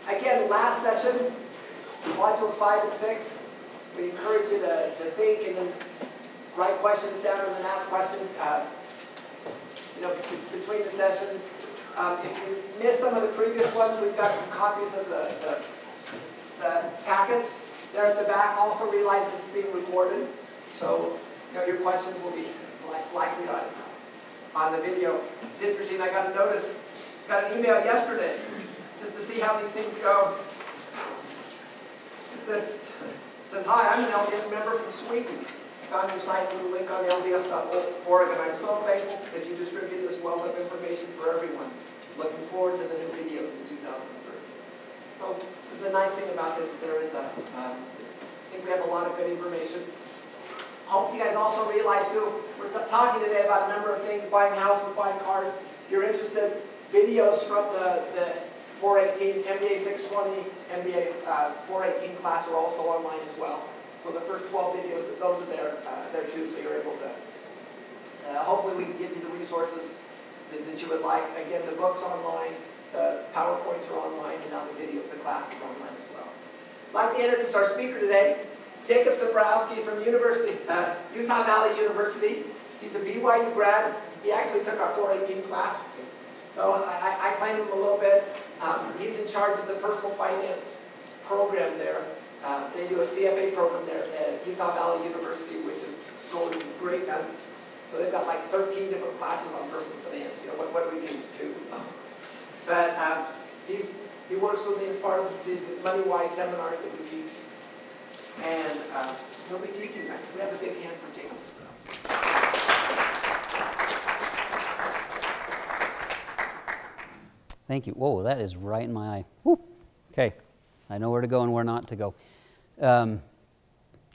Again, last session, modules 5 and 6, we encourage you to think and then write questions down and then ask questions. Between the sessions. If you missed some of the previous ones, we've got some copies of the packets there at the back. Also realize this is being recorded, so your questions will be likely on the video. It's interesting, I got an email yesterday just to see how these things go. It says, "Hi, I'm an LDS member from Sweden. Found your site through the link on LDS.org, and I'm so thankful that you distribute this wealth of information for everyone. Looking forward to the new videos in 2013. So the nice thing about this, I think we have a lot of good information. Hopefully you guys also realize too, we're talking today about a number of things, buying houses, buying cars. If you're interested, videos from the 418, MBA 620, MBA 418 class are also online as well. So the first 12 videos, those are there too, so you're able to, hopefully we can give you the resources that you would like. Again, the book's online, the PowerPoints are online, and now the classes are online as well. I'd like to introduce our speaker today, Jacob Zabrowski from Utah Valley University. He's a BYU grad. He actually took our 418 class. So I claim him a little bit. He's in charge of the personal finance program there. They do a CFA program there at Utah Valley University, which is going great. So they've got like 13 different classes on personal finance. What do we teach too? But he works with me as part of the Moneywise seminars that we teach. And he'll be teaching that. We have a big hand for Jacob. Thank you. Whoa, that is right in my eye. Woo. Okay, I know where to go and where not to go.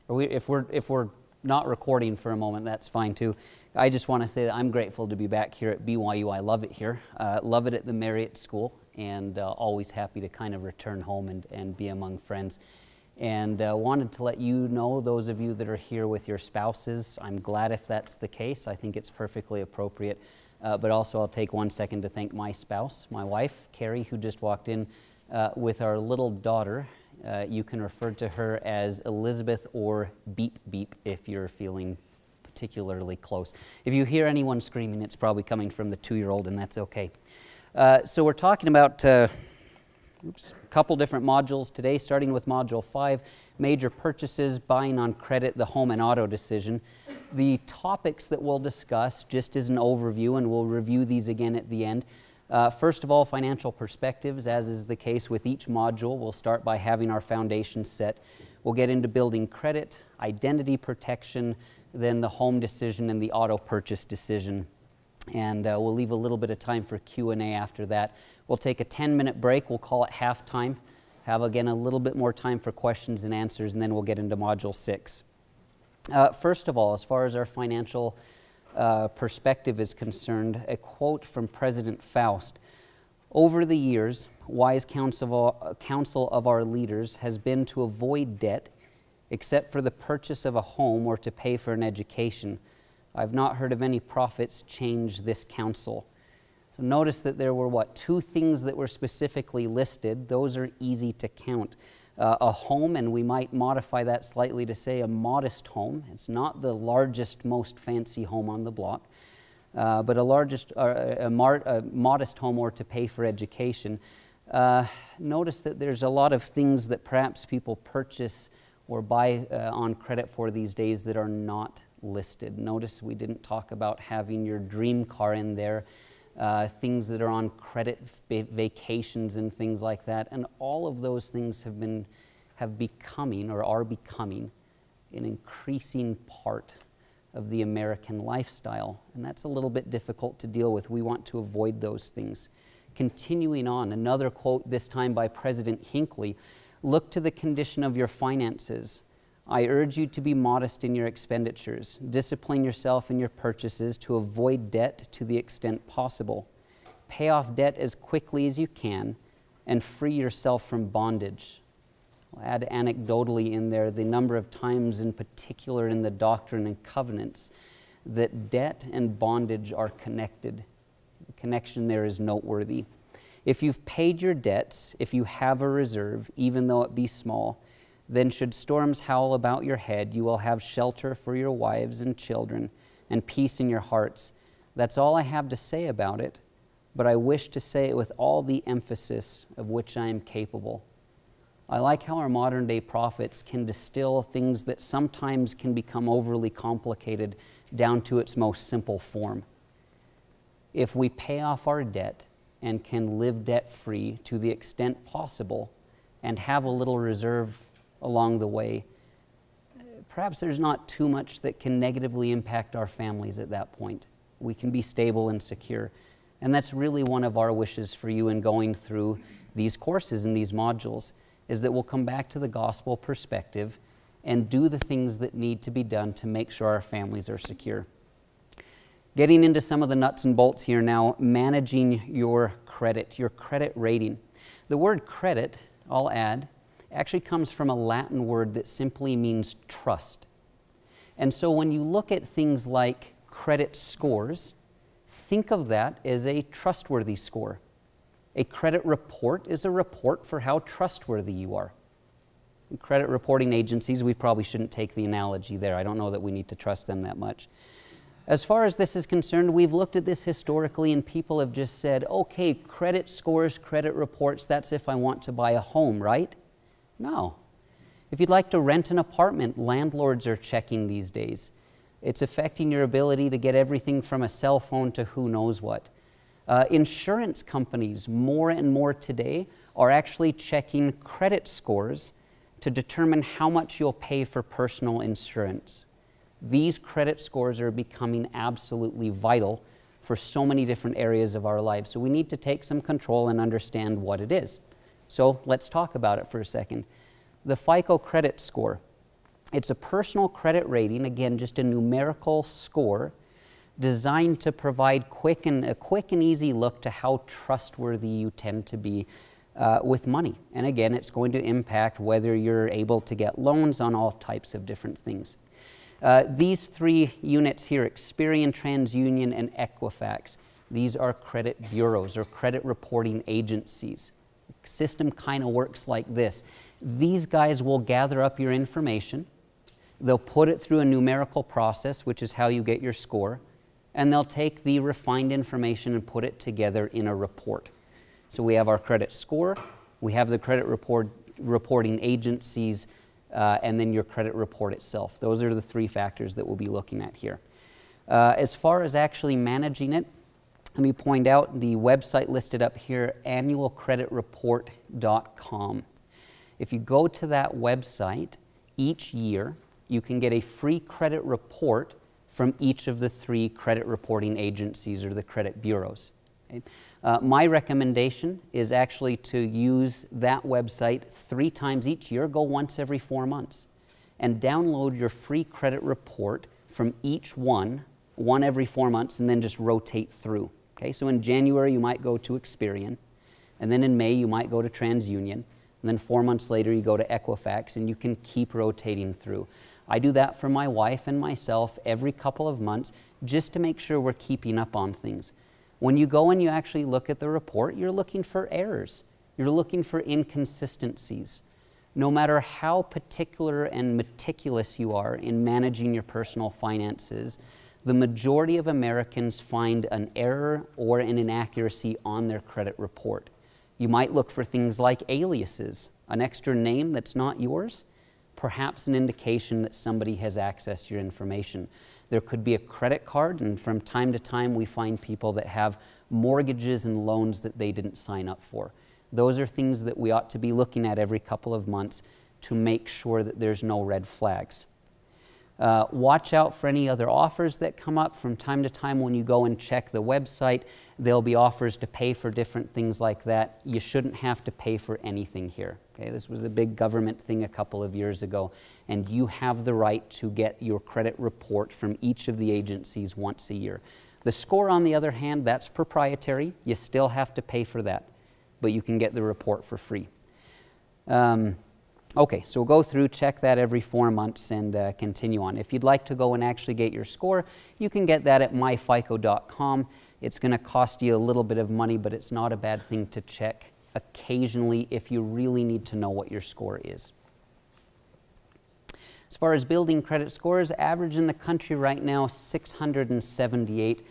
If we're not recording for a moment, that's fine too. I just want to say that I'm grateful to be back here at BYU. I love it here. Love it at the Marriott School, and always happy to kind of return home and be among friends. And wanted to let you know, those of you that are here with your spouses, I'm glad if that's the case. I think it's perfectly appropriate. But also I'll take 1 second to thank my spouse, my wife, Carrie, who just walked in with our little daughter. You can refer to her as Elizabeth or Beep Beep if you're feeling particularly close. If you hear anyone screaming, it's probably coming from the 2-year-old, and that's okay. So we're talking about a couple different modules today, starting with Module 5, Major Purchases, Buying on Credit, the Home and Auto Decision. The topics that we'll discuss, just as an overview, and we'll review these again at the end. First of all, financial perspectives, as is the case with each module. We'll start by having our foundation set. We'll get into building credit, identity protection, then the home decision and the auto purchase decision. And we'll leave a little bit of time for Q&A after that. We'll take a 10-minute break. We'll call it halftime. Have, again, a little bit more time for questions and answers, and then we'll get into Module 6. First of all, as far as our financial perspective is concerned, a quote from President Faust. "Over the years, wise counsel of our leaders has been to avoid debt, except for the purchase of a home or to pay for an education. I've not heard of any prophets change this counsel." So notice that there were, 2 things that were specifically listed. Those are easy to count. A home, and we might modify that slightly to say a modest home. It's not the largest, most fancy home on the block, but a modest home or to pay for education. Notice that there's a lot of things that perhaps people purchase or buy on credit for these days that are not listed. Notice we didn't talk about having your dream car in there, things that are on credit, vacations and things like that. And all of those things have becoming or are becoming an increasing part of the American lifestyle. And that's a little bit difficult to deal with. We want to avoid those things. Continuing on, another quote, this time by President Hinckley. "Look to the condition of your finances. I urge you to be modest in your expenditures. Discipline yourself in your purchases to avoid debt to the extent possible. Pay off debt as quickly as you can and free yourself from bondage." I'll add anecdotally in there the number of times, in particular in the Doctrine and Covenants, that debt and bondage are connected. The connection there is noteworthy. If you've paid your debts, if you have a reserve, even though it be small, then should storms howl about your head, you will have shelter for your wives and children and peace in your hearts. That's all I have to say about it, but I wish to say it with all the emphasis of which I am capable. I like how our modern day prophets can distill things that sometimes can become overly complicated down to its most simple form. If we pay off our debt and can live debt-free to the extent possible and have a little reserve along the way, perhaps there's not too much that can negatively impact our families at that point. We can be stable and secure. And that's really one of our wishes for you in going through these courses and these modules, is that we'll come back to the gospel perspective and do the things that need to be done to make sure our families are secure. Getting into some of the nuts and bolts here now, managing your credit rating. The word credit, I'll add, actually comes from a Latin word that simply means trust. And so when you look at things like credit scores, think of that as a trustworthy score. A credit report is a report for how trustworthy you are. In credit reporting agencies, we probably shouldn't take the analogy there. I don't know that we need to trust them that much. As far as this is concerned, we've looked at this historically and people have just said, okay, credit scores, credit reports, that's if I want to buy a home, right? No. If you'd like to rent an apartment, landlords are checking these days. It's affecting your ability to get everything from a cell phone to who knows what. Insurance companies, more and more today, are actually checking credit scores to determine how much you'll pay for personal insurance. These credit scores are becoming absolutely vital for so many different areas of our lives. So we need to take some control and understand what it is. So let's talk about it for a second. The FICO credit score. It's a personal credit rating, again, just a numerical score designed to provide a quick and easy look to how trustworthy you tend to be with money. And again, it's going to impact whether you're able to get loans on all types of different things. These three units here, Experian, TransUnion, and Equifax, these are credit bureaus or credit reporting agencies. The system kind of works like this. These guys will gather up your information, they'll put it through a numerical process, which is how you get your score, and they'll take the refined information and put it together in a report. So we have our credit score, we have the credit reporting agencies, and then your credit report itself. Those are the three factors that we'll be looking at here. As far as actually managing it, let me point out the website listed up here, annualcreditreport.com. If you go to that website, each year you can get a free credit report from each of the three credit reporting agencies or the credit bureaus. Okay? My recommendation is actually to use that website 3 times each year, go once every 4 months, and download your free credit report from each one every 4 months, and then just rotate through. Okay? So in January you might go to Experian, and then in May you might go to TransUnion, and then 4 months later you go to Equifax, and you can keep rotating through. I do that for my wife and myself every couple of months just to make sure we're keeping up on things. When you go and you actually look at the report, you're looking for errors. You're looking for inconsistencies. No matter how particular and meticulous you are in managing your personal finances, the majority of Americans find an error or an inaccuracy on their credit report. You might look for things like aliases, an extra name that's not yours, perhaps an indication that somebody has accessed your information. There could be a credit card, and from time to time we find people that have mortgages and loans that they didn't sign up for. Those are things that we ought to be looking at every couple of months to make sure that there's no red flags. Watch out for any other offers that come up. From time to time when you go and check the website, there'll be offers to pay for different things like that. You shouldn't have to pay for anything here. Okay? This was a big government thing a couple of years ago, and you have the right to get your credit report from each of the agencies once a year. The score, on the other hand, that's proprietary. You still have to pay for that, but you can get the report for free. Okay, so we'll go through, check that every 4 months, and continue on. If you'd like to go and actually get your score, you can get that at myfico.com. It's going to cost you a little bit of money, but it's not a bad thing to check occasionally if you really need to know what your score is. As far as building credit scores, average in the country right now, 678,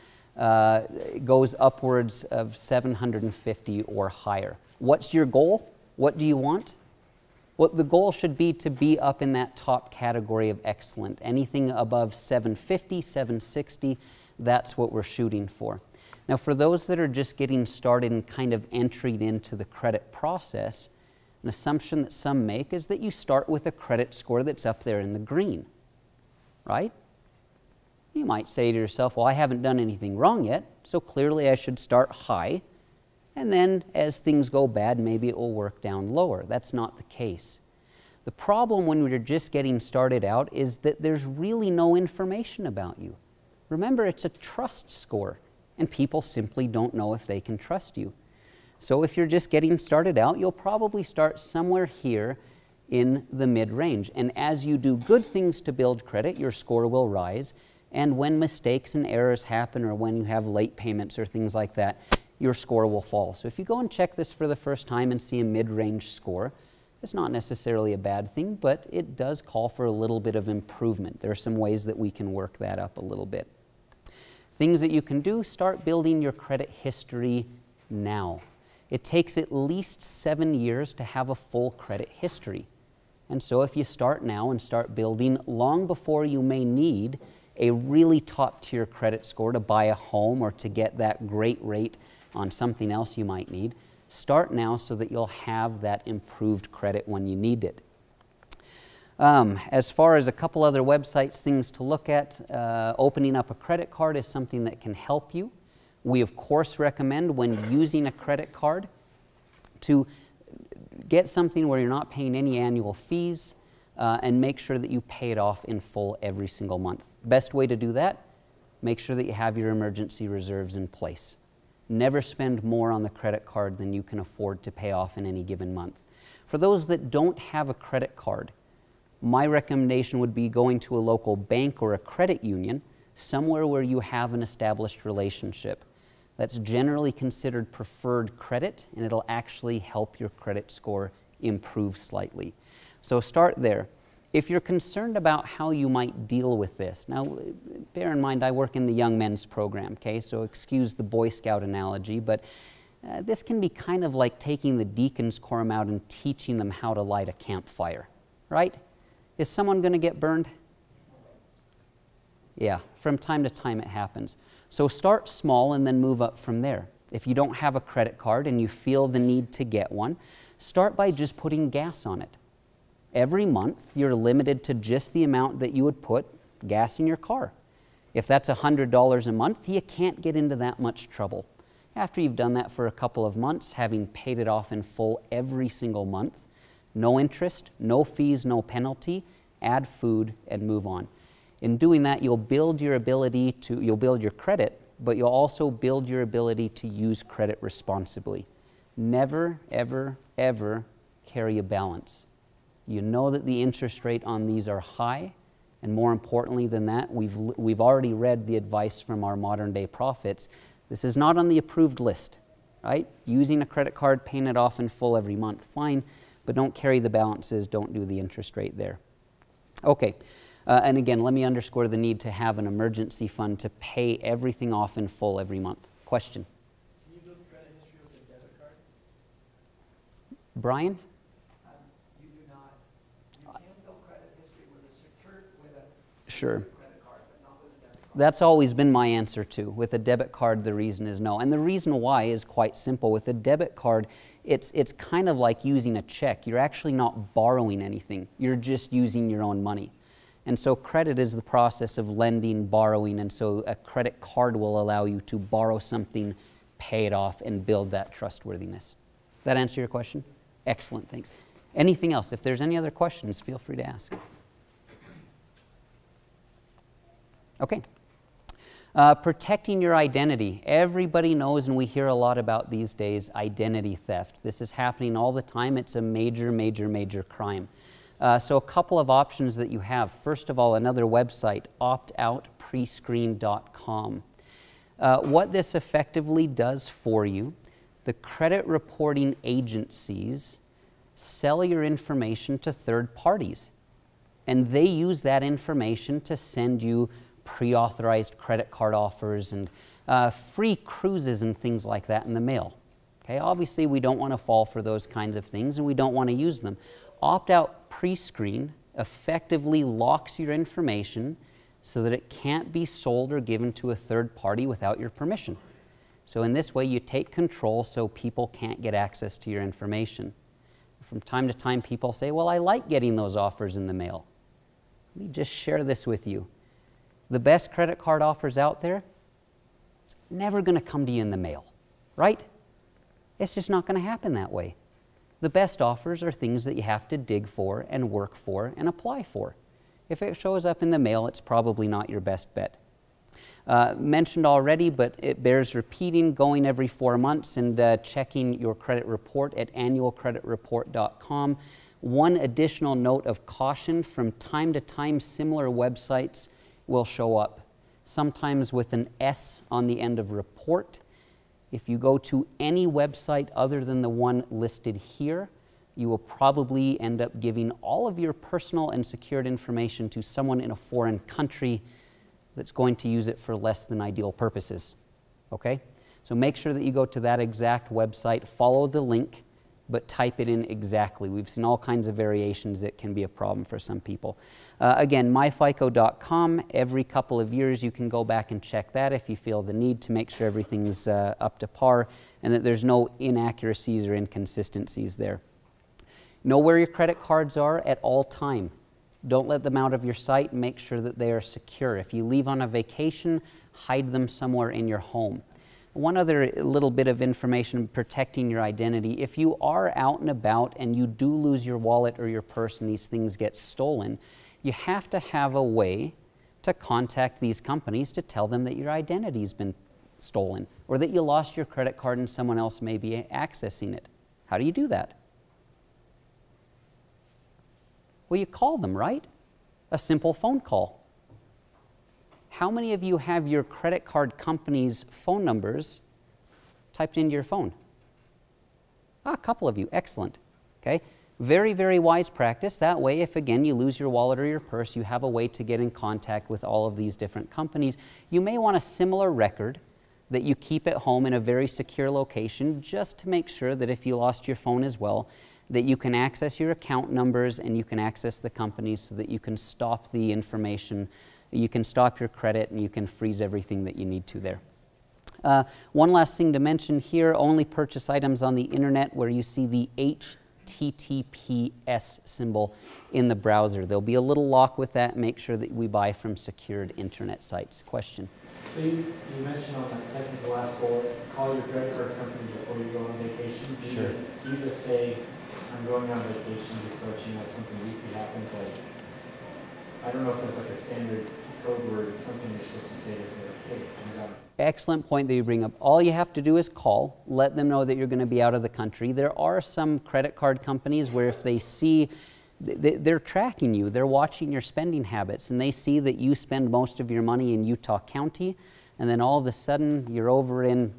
goes upwards of 750 or higher. What's your goal? What do you want? Well, the goal should be to be up in that top category of excellent. Anything above 750, 760, that's what we're shooting for. Now, for those that are just getting started and kind of entering into the credit process, an assumption that some make is that you start with a credit score that's up there in the green, right? You might say to yourself, well, I haven't done anything wrong yet, so clearly I should start high, and then as things go bad, maybe it will work down lower. That's not the case. The problem when you're just getting started out is that there's really no information about you. Remember, it's a trust score, and people simply don't know if they can trust you. So if you're just getting started out, you'll probably start somewhere here in the mid-range. And as you do good things to build credit, your score will rise. And when mistakes and errors happen, or when you have late payments or things like that, your score will fall. So if you go and check this for the first time and see a mid-range score, it's not necessarily a bad thing, but it does call for a little bit of improvement. There are some ways that we can work that up a little bit. Things that you can do, start building your credit history now. It takes at least 7 years to have a full credit history. And so if you start now and start building long before you may need a really top-tier credit score to buy a home or to get that great rate on something else you might need, start now so that you'll have that improved credit when you need it. As far as a couple other websites, things to look at, opening up a credit card is something that can help you. We, of course, recommend when using a credit card to get something where you're not paying any annual fees and make sure that you pay it off in full every single month. Best way to do that, make sure that you have your emergency reserves in place. Never spend more on the credit card than you can afford to pay off in any given month. For those that don't have a credit card, my recommendation would be going to a local bank or a credit union, somewhere where you have an established relationship. That's generally considered preferred credit, and it'll actually help your credit score improve slightly. So start there. If you're concerned about how you might deal with this, now bear in mind I work in the young men's program, okay, so excuse the Boy Scout analogy, but this can be kind of like taking the deacon's quorum out and teaching them how to light a campfire, right? Is someone going to get burned? Yeah, from time to time it happens. So start small and then move up from there. If you don't have a credit card and you feel the need to get one, start by just putting gas on it. Every month, you're limited to just the amount that you would put gas in your car. If that's $100 a month, you can't get into that much trouble. After you've done that for a couple of months, having paid it off in full every single month, no interest, no fees, no penalty, add food and move on. In doing that, you'll build your ability to, you'll build your credit, but you'll also build your ability to use credit responsibly. Never, ever, ever carry a balance. You know that the interest rate on these are high, and more importantly than that, we've already read the advice from our modern day prophets. This is not on the approved list, right? Using a credit card, paying it off in full every month, fine, but don't carry the balances, don't do the interest rate there. Okay, and again, let me underscore the need to have an emergency fund to pay everything off in full every month. Question? Can you build credit history with a debit card? Brian? You do not. You can build credit history with a secured, Sure. credit card, but not with a debit card. That's always been my answer too. With a debit card, the reason is no. And the reason why is quite simple. With a debit card, it's kind of like using a check. You're actually not borrowing anything. You're just using your own money. And so credit is the process of lending, borrowing, and so a credit card will allow you to borrow something, pay it off, and build that trustworthiness. Does that answer your question? Excellent, thanks. Anything else? If there's any other questions, feel free to ask. Okay. Protecting your identity. Everybody knows, and we hear a lot about these days, identity theft. This is happening all the time. It's a major, major, major crime. So a couple of options that you have. First of all, another website, optoutprescreen.com. What this effectively does for you, the credit reporting agencies sell your information to third parties, and they use that information to send you pre-authorized credit card offers and free cruises and things like that in the mail. Okay, obviously we don't want to fall for those kinds of things, and we don't want to use them. Opt-out pre-screen effectively locks your information so that it can't be sold or given to a third party without your permission. So in this way you take control so people can't get access to your information. From time to time people say, well, I like getting those offers in the mail. Let me just share this with you. The best credit card offers out there, it's never going to come to you in the mail, right? It's just not going to happen that way. The best offers are things that you have to dig for and work for and apply for. If it shows up in the mail, it's probably not your best bet. Mentioned already, but it bears repeating, going every 4 months and checking your credit report at annualcreditreport.com. One additional note of caution: from time to time similar websites will show up, sometimes with an S on the end of report. If you go to any website other than the one listed here, you will probably end up giving all of your personal and secured information to someone in a foreign country that's going to use it for less than ideal purposes. Okay? So make sure that you go to that exact website, follow the link, but type it in exactly. We've seen all kinds of variations that can be a problem for some people. Again, myfico.com. Every couple of years you can go back and check that if you feel the need to make sure everything's up to par and that there's no inaccuracies or inconsistencies there. Know where your credit cards are at all time. Don't let them out of your sight. Make sure that they are secure. If you leave on a vacation, hide them somewhere in your home. One other little bit of information protecting your identity: if you are out and about and you do lose your wallet or your purse and these things get stolen, you have to have a way to contact these companies to tell them that your identity's been stolen or that you lost your credit card and someone else may be accessing it. How do you do that? Well, you call them, right? A simple phone call. How many of you have your credit card company's phone numbers typed into your phone? A couple of you. Excellent. Okay. Very, very wise practice. That way, if again you lose your wallet or your purse, you have a way to get in contact with all of these different companies. You may want a similar record that you keep at home in a very secure location, just to make sure that if you lost your phone as well, that you can access your account numbers and you can access the companies so that you can stop the information, you can stop your credit, and you can freeze everything that you need to there. One last thing to mention here: only purchase items on the internet where you see the HTTPS symbol in the browser. There'll be a little lock with that. Make sure that we buy from secured internet sites. Question? So you mentioned on that second to last bullet, call your credit card company before you go on vacation. Sure. Do you just say, I'm going on vacation, just so that you know something weekly happens? Like, I don't know if there's like a standard code word, it's something you're supposed to say to say, hey, I'm done. Excellent point that you bring up. All you have to do is call, let them know that you're going to be out of the country. There are some credit card companies where if they see, they're tracking you, they're watching your spending habits, and they see that you spend most of your money in Utah County, and then all of a sudden you're over in,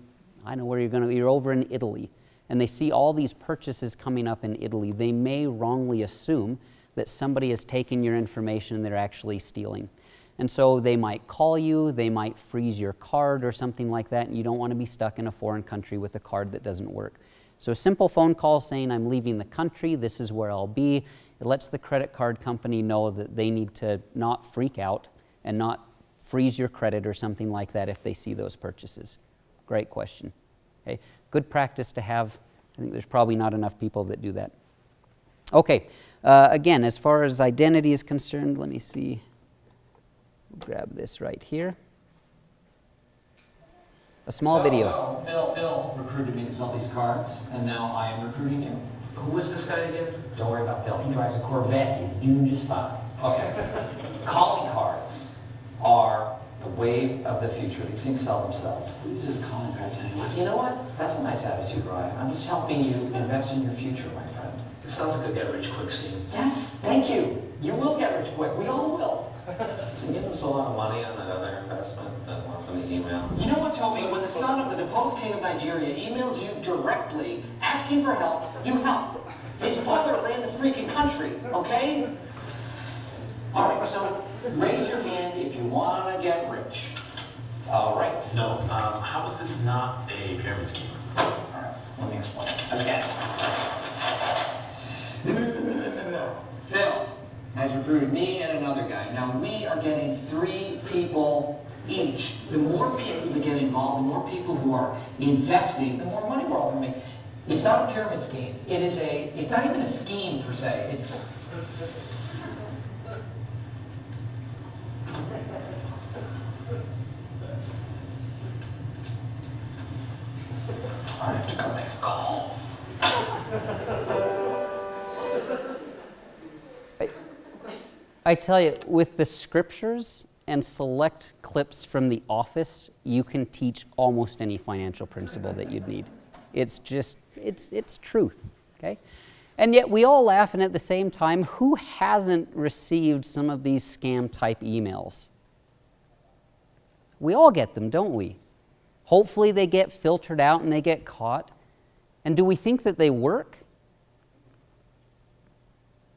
I don't know where you're going to, you're over in Italy, and they see all these purchases coming up in Italy. They may wrongly assume that somebody has taken your information and they're actually stealing. And so they might call you, they might freeze your card or something like that, and you don't want to be stuck in a foreign country with a card that doesn't work. So a simple phone call saying, I'm leaving the country, this is where I'll be. It lets the credit card company know that they need to not freak out and not freeze your credit or something like that if they see those purchases. Great question. Okay. Good practice to have. I think there's probably not enough people that do that. Okay, again, as far as identity is concerned, let me see. Grab this right here. A small video. So Phil recruited me to sell these cards, and now I am recruiting him. Who is this guy again? Don't worry about Phil. He drives a Corvette. He's doing just fine. Okay. Calling cards are the wave of the future. These things sell themselves. Who's this calling press anyway? You know what? That's a nice attitude, Brian. I'm just helping you invest in your future, my friend. This sounds like a get-rich-quick scheme. Yes, thank you. You will get rich quick. We all will. Can you give us a lot of money on that other investment, that one from the email? You know what, Toby? When the son of the deposed king of Nigeria emails you directly, asking for help, you help. His brother ran the freaking country, okay? All right, so raise your hand if you want to get rich. All right. No, how is this not a pyramid scheme? All right, let me explain. Again. Phil has recruited me and another guy. Now, we are getting 3 people each. The more people that get involved, the more people who are investing, the more money we're all going to make. It's not a pyramid scheme. It's not even a scheme per se. It's... I have to go make a call. I tell you, with the scriptures and select clips from The Office, you can teach almost any financial principle that you'd need. It's just, it's truth, okay? And yet we all laugh, and at the same time, who hasn't received some of these scam-type emails? We all get them, don't we? Hopefully they get filtered out and they get caught. And do we think that they work?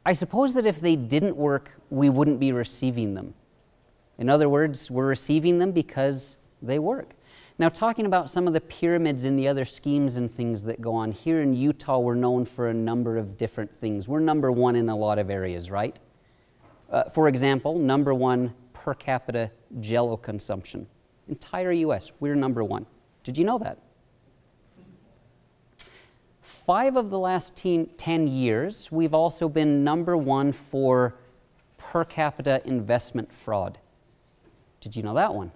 I suppose that if they didn't work, we wouldn't be receiving them. In other words, we're receiving them because they work. Now, talking about some of the pyramids and the other schemes and things that go on, here in Utah, we're known for a number of different things. We're #1 in a lot of areas, right? For example, #1 per capita Jell-O consumption. Entire U.S., we're #1. Did you know that? 5 of the last 10 years, we've also been #1 for per capita investment fraud. Did you know that one?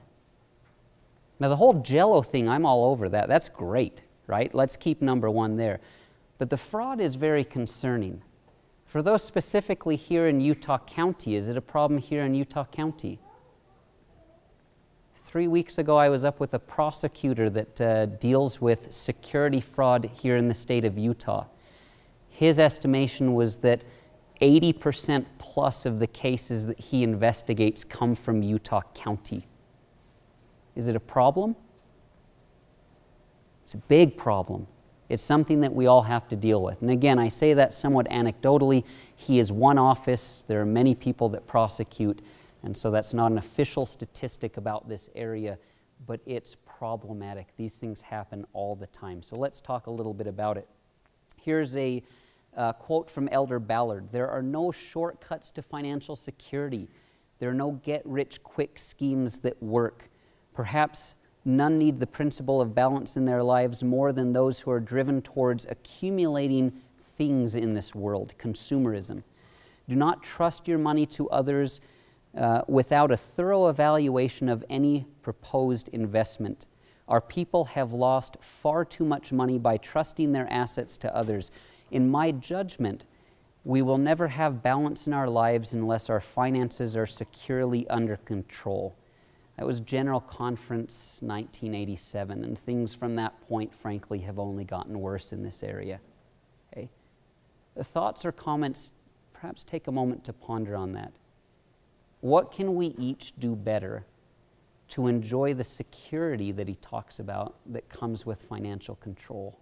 Now, the whole Jell-O thing, I'm all over that. That's great, right? Let's keep #1 there. But the fraud is very concerning. For those specifically here in Utah County, is it a problem here in Utah County? 3 weeks ago, I was up with a prosecutor that deals with security fraud here in the state of Utah. His estimation was that 80% plus of the cases that he investigates come from Utah County. Is it a problem? It's a big problem. It's something that we all have to deal with. And again, I say that somewhat anecdotally. He is one office. There are many people that prosecute. And so that's not an official statistic about this area, but it's problematic. These things happen all the time. So let's talk a little bit about it. Here's a quote from Elder Ballard. There are no shortcuts to financial security. There are no get-rich-quick schemes that work. Perhaps none need the principle of balance in their lives more than those who are driven towards accumulating things in this world, consumerism. Do not trust your money to others without a thorough evaluation of any proposed investment. Our people have lost far too much money by trusting their assets to others. In my judgment, we will never have balance in our lives unless our finances are securely under control. That was General Conference 1987, and things from that point, frankly, have only gotten worse in this area. Okay? The thoughts or comments, perhaps take a moment to ponder on that. What can we each do better to enjoy the security that he talks about that comes with financial control?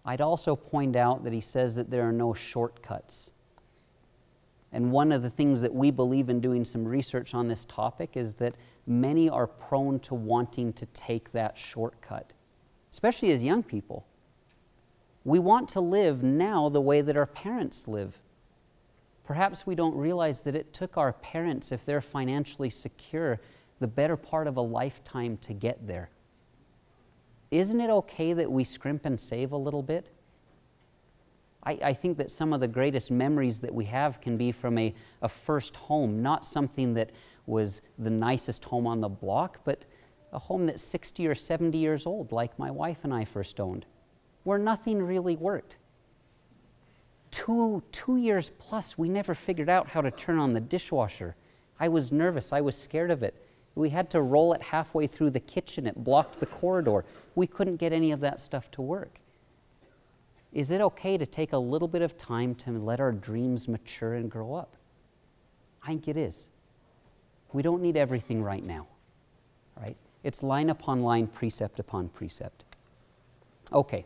I'd also point out that he says that there are no shortcuts. And one of the things that we believe in doing some research on this topic is that many are prone to wanting to take that shortcut, especially as young people. We want to live now the way that our parents live. Perhaps we don't realize that it took our parents, if they're financially secure, the better part of a lifetime to get there. Isn't it okay that we scrimp and save a little bit? I think that some of the greatest memories that we have can be from a first home, not something that was the nicest home on the block, but a home that's 60 or 70 years old, like my wife and I first owned, where nothing really worked. Two years plus, we never figured out how to turn on the dishwasher. I was nervous. I was scared of it. We had to roll it halfway through the kitchen. It blocked the corridor. We couldn't get any of that stuff to work. Is it okay to take a little bit of time to let our dreams mature and grow up? I think it is. We don't need everything right now, right? It's line upon line, precept upon precept. Okay,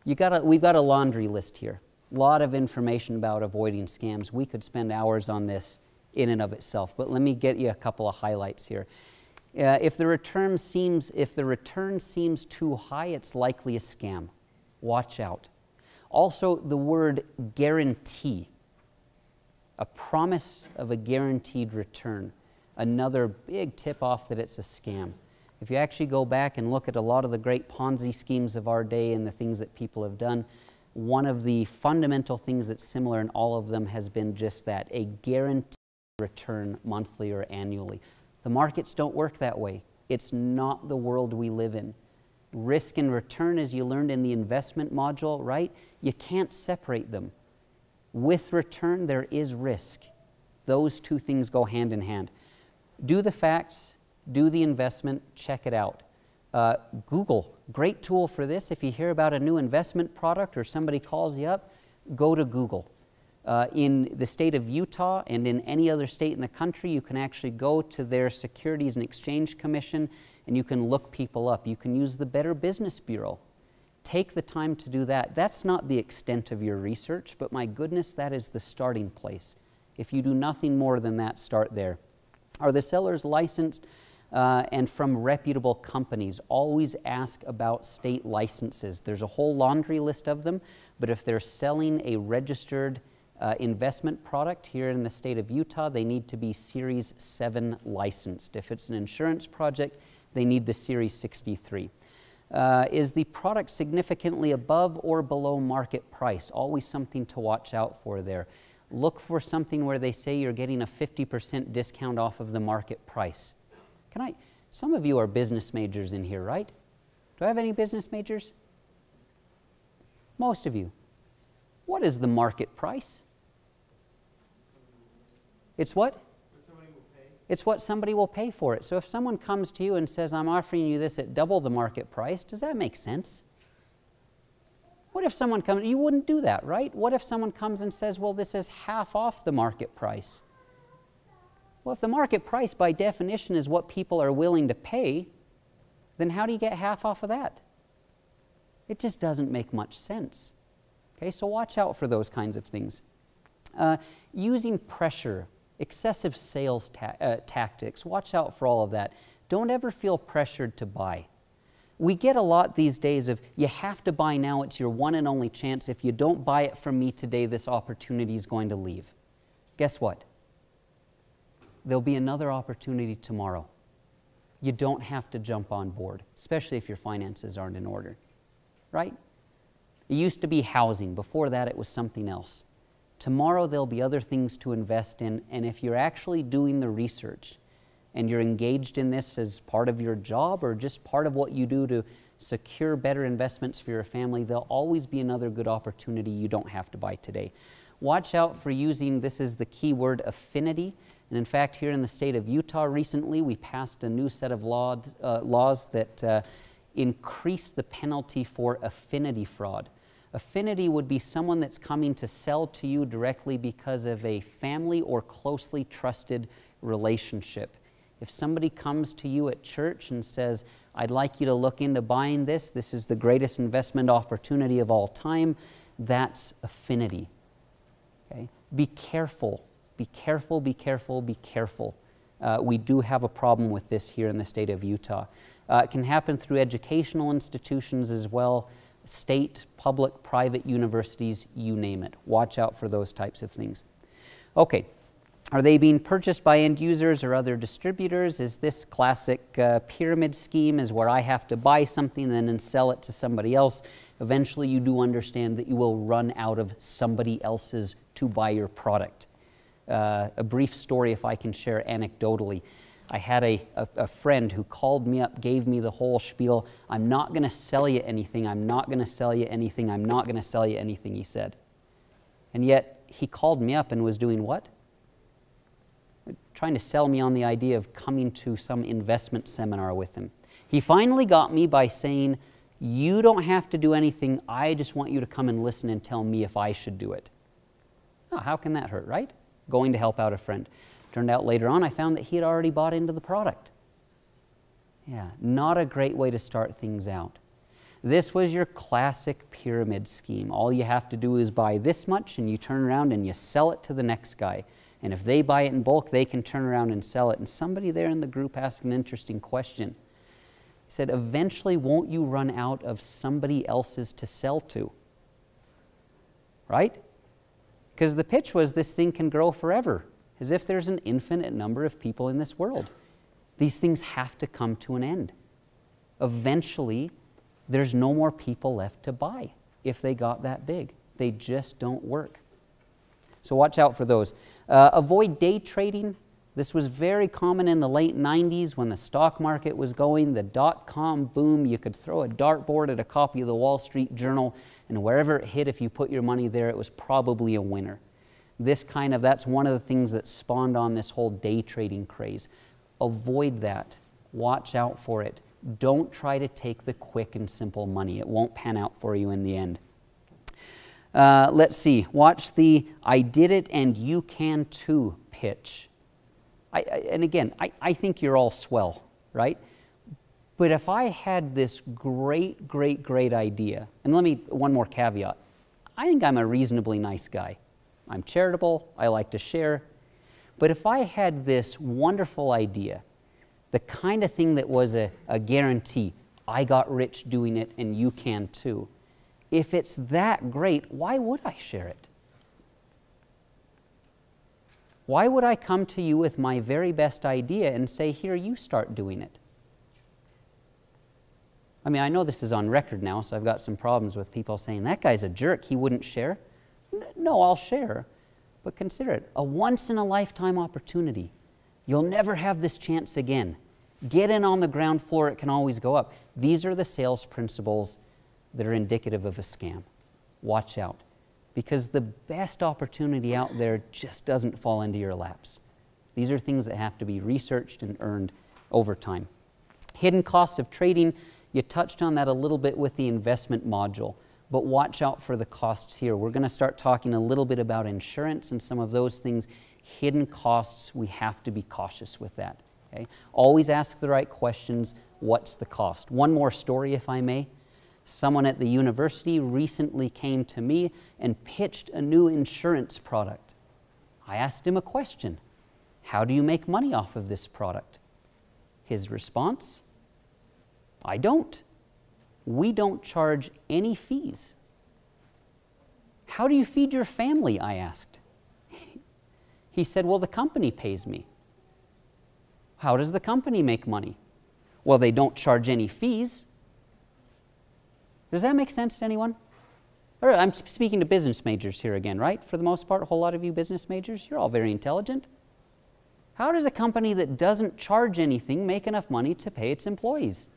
we've got a laundry list here. A lot of information about avoiding scams. We could spend hours on this in and of itself, but let me get you a couple of highlights here. If the return seems too high, it's likely a scam. Watch out. Also, the word guarantee, a promise of a guaranteed return, another big tip-off that it's a scam. If you actually go back and look at a lot of the great Ponzi schemes of our day and the things that people have done, one of the fundamental things that's similar in all of them has been just that, a guaranteed return monthly or annually. The markets don't work that way. It's not the world we live in. Risk and return, as you learned in the investment module, right? You can't separate them. With return, there is risk. Those two things go hand in hand. Do the facts, do the investment, check it out. Google, great tool for this. If you hear about a new investment product or somebody calls you up, go to Google. In the state of Utah and in any other state in the country, you can actually go to their Securities and Exchange Commission and you can look people up. You can use the Better Business Bureau. Take the time to do that. That's not the extent of your research, but my goodness, that is the starting place. If you do nothing more than that, start there. Are the sellers licensed and from reputable companies? Always ask about state licenses. There's a whole laundry list of them, but if they're selling a registered investment product here in the state of Utah, they need to be Series 7 licensed. If it's an insurance project, they need the Series 63. Is the product significantly above or below market price? Always something to watch out for there. Look for something where they say you're getting a 50% discount off of the market price. Some of you are business majors in here, right? Do I have any business majors? Most of you. What is the market price? It's what? It's what somebody will pay for it. So if someone comes to you and says, I'm offering you this at double the market price, does that make sense? What if someone comes, you wouldn't do that, right? What if someone comes and says, well, this is half off the market price? Well, if the market price by definition is what people are willing to pay, then how do you get half off of that? It just doesn't make much sense. Okay, so watch out for those kinds of things. Using pressure, excessive sales tactics, watch out for all of that. Don't ever feel pressured to buy. We get a lot these days of, you have to buy now, it's your one and only chance. If you don't buy it from me today, this opportunity is going to leave. Guess what? There'll be another opportunity tomorrow. You don't have to jump on board, especially if your finances aren't in order, right? It used to be housing. Before that, it was something else. Tomorrow, there'll be other things to invest in, and if you're actually doing the research and you're engaged in this as part of your job or just part of what you do to secure better investments for your family, there'll always be another good opportunity you don't have to buy today. Watch out for using, this is the key word, affinity. And in fact, here in the state of Utah recently, we passed a new set of laws that increase the penalty for affinity fraud. Affinity would be someone that's coming to sell to you directly because of a family or closely trusted relationship. If somebody comes to you at church and says, I'd like you to look into buying this, this is the greatest investment opportunity of all time, that's affinity. Okay? Be careful, be careful, be careful, be careful. We do have a problem with this here in the state of Utah. It can happen through educational institutions as well, state, public, private universities, you name it. Watch out for those types of things. Okay, are they being purchased by end users or other distributors? Is this classic pyramid scheme is where I have to buy something and then sell it to somebody else? Eventually you do understand that you will run out of somebody else's to buy your product. A brief story, if I can share anecdotally. I had a friend who called me up, gave me the whole spiel. I'm not going to sell you anything. I'm not going to sell you anything. I'm not going to sell you anything, he said. And yet he called me up and was doing what? Trying to sell me on the idea of coming to some investment seminar with him. He finally got me by saying, you don't have to do anything, I just want you to come and listen and tell me if I should do it. Oh, how can that hurt, right? Going to help out a friend. Turned out later on I found that he had already bought into the product. Yeah, not a great way to start things out. This was your classic pyramid scheme. All you have to do is buy this much and you turn around and you sell it to the next guy. And if they buy it in bulk, they can turn around and sell it. And somebody there in the group asked an interesting question. He said, eventually won't you run out of somebody else's to sell to? Right? Because the pitch was this thing can grow forever, as if there's an infinite number of people in this world. These things have to come to an end. Eventually, there's no more people left to buy if they got that big. They just don't work. So watch out for those. Avoid day trading. This was very common in the late 90s when the stock market was going, the dot-com boom. You could throw a dartboard at a copy of the Wall Street Journal, and wherever it hit, if you put your money there, it was probably a winner. That's one of the things that spawned on this whole day trading craze. Avoid that. Watch out for it. Don't try to take the quick and simple money. It won't pan out for you in the end. Let's see. Watch the I did it and you can too pitch. And again, I think you're all swell, right? But if I had this great idea, and one more caveat. I think I'm a reasonably nice guy. I'm charitable. I like to share. But if I had this wonderful idea, the kind of thing that was a guarantee, I got rich doing it and you can too. If it's that great, why would I share it? Why would I come to you with my very best idea and say, here, you start doing it? I mean, I know this is on record now, so I've got some problems with people saying, that guy's a jerk, he wouldn't share. No, I'll share, but consider it a once-in-a-lifetime opportunity. You'll never have this chance again. Get in on the ground floor, it can always go up. These are the sales principles that are indicative of a scam. Watch out, because the best opportunity out there just doesn't fall into your laps. These are things that have to be researched and earned over time. Hidden costs of trading, you touched on that a little bit with the investment module, but watch out for the costs here. We're going to start talking a little bit about insurance and some of those things. Hidden costs, we have to be cautious with that. Okay? Always ask the right questions. What's the cost? One more story, if I may. Someone at the university recently came to me and pitched a new insurance product. I asked him a question. How do you make money off of this product? His response, I don't. We don't charge any fees. How do you feed your family? I asked. He said, well, the company pays me. How does the company make money? Well, they don't charge any fees. Does that make sense to anyone? All right, I'm speaking to business majors here again, right? For the most part, a whole lot of you business majors, you're all very intelligent. How does a company that doesn't charge anything make enough money to pay its employees?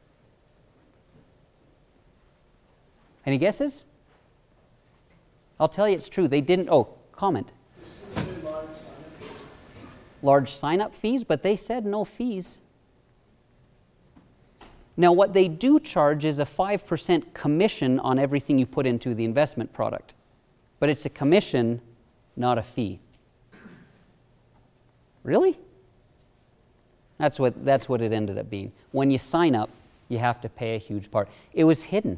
Any guesses? I'll tell you it's true. They didn't, comment. Large sign-up fees, but they said no fees. Now, what they do charge is a 5% commission on everything you put into the investment product. But it's a commission, not a fee. Really? That's what it ended up being. When you sign up, you have to pay a huge part. It was hidden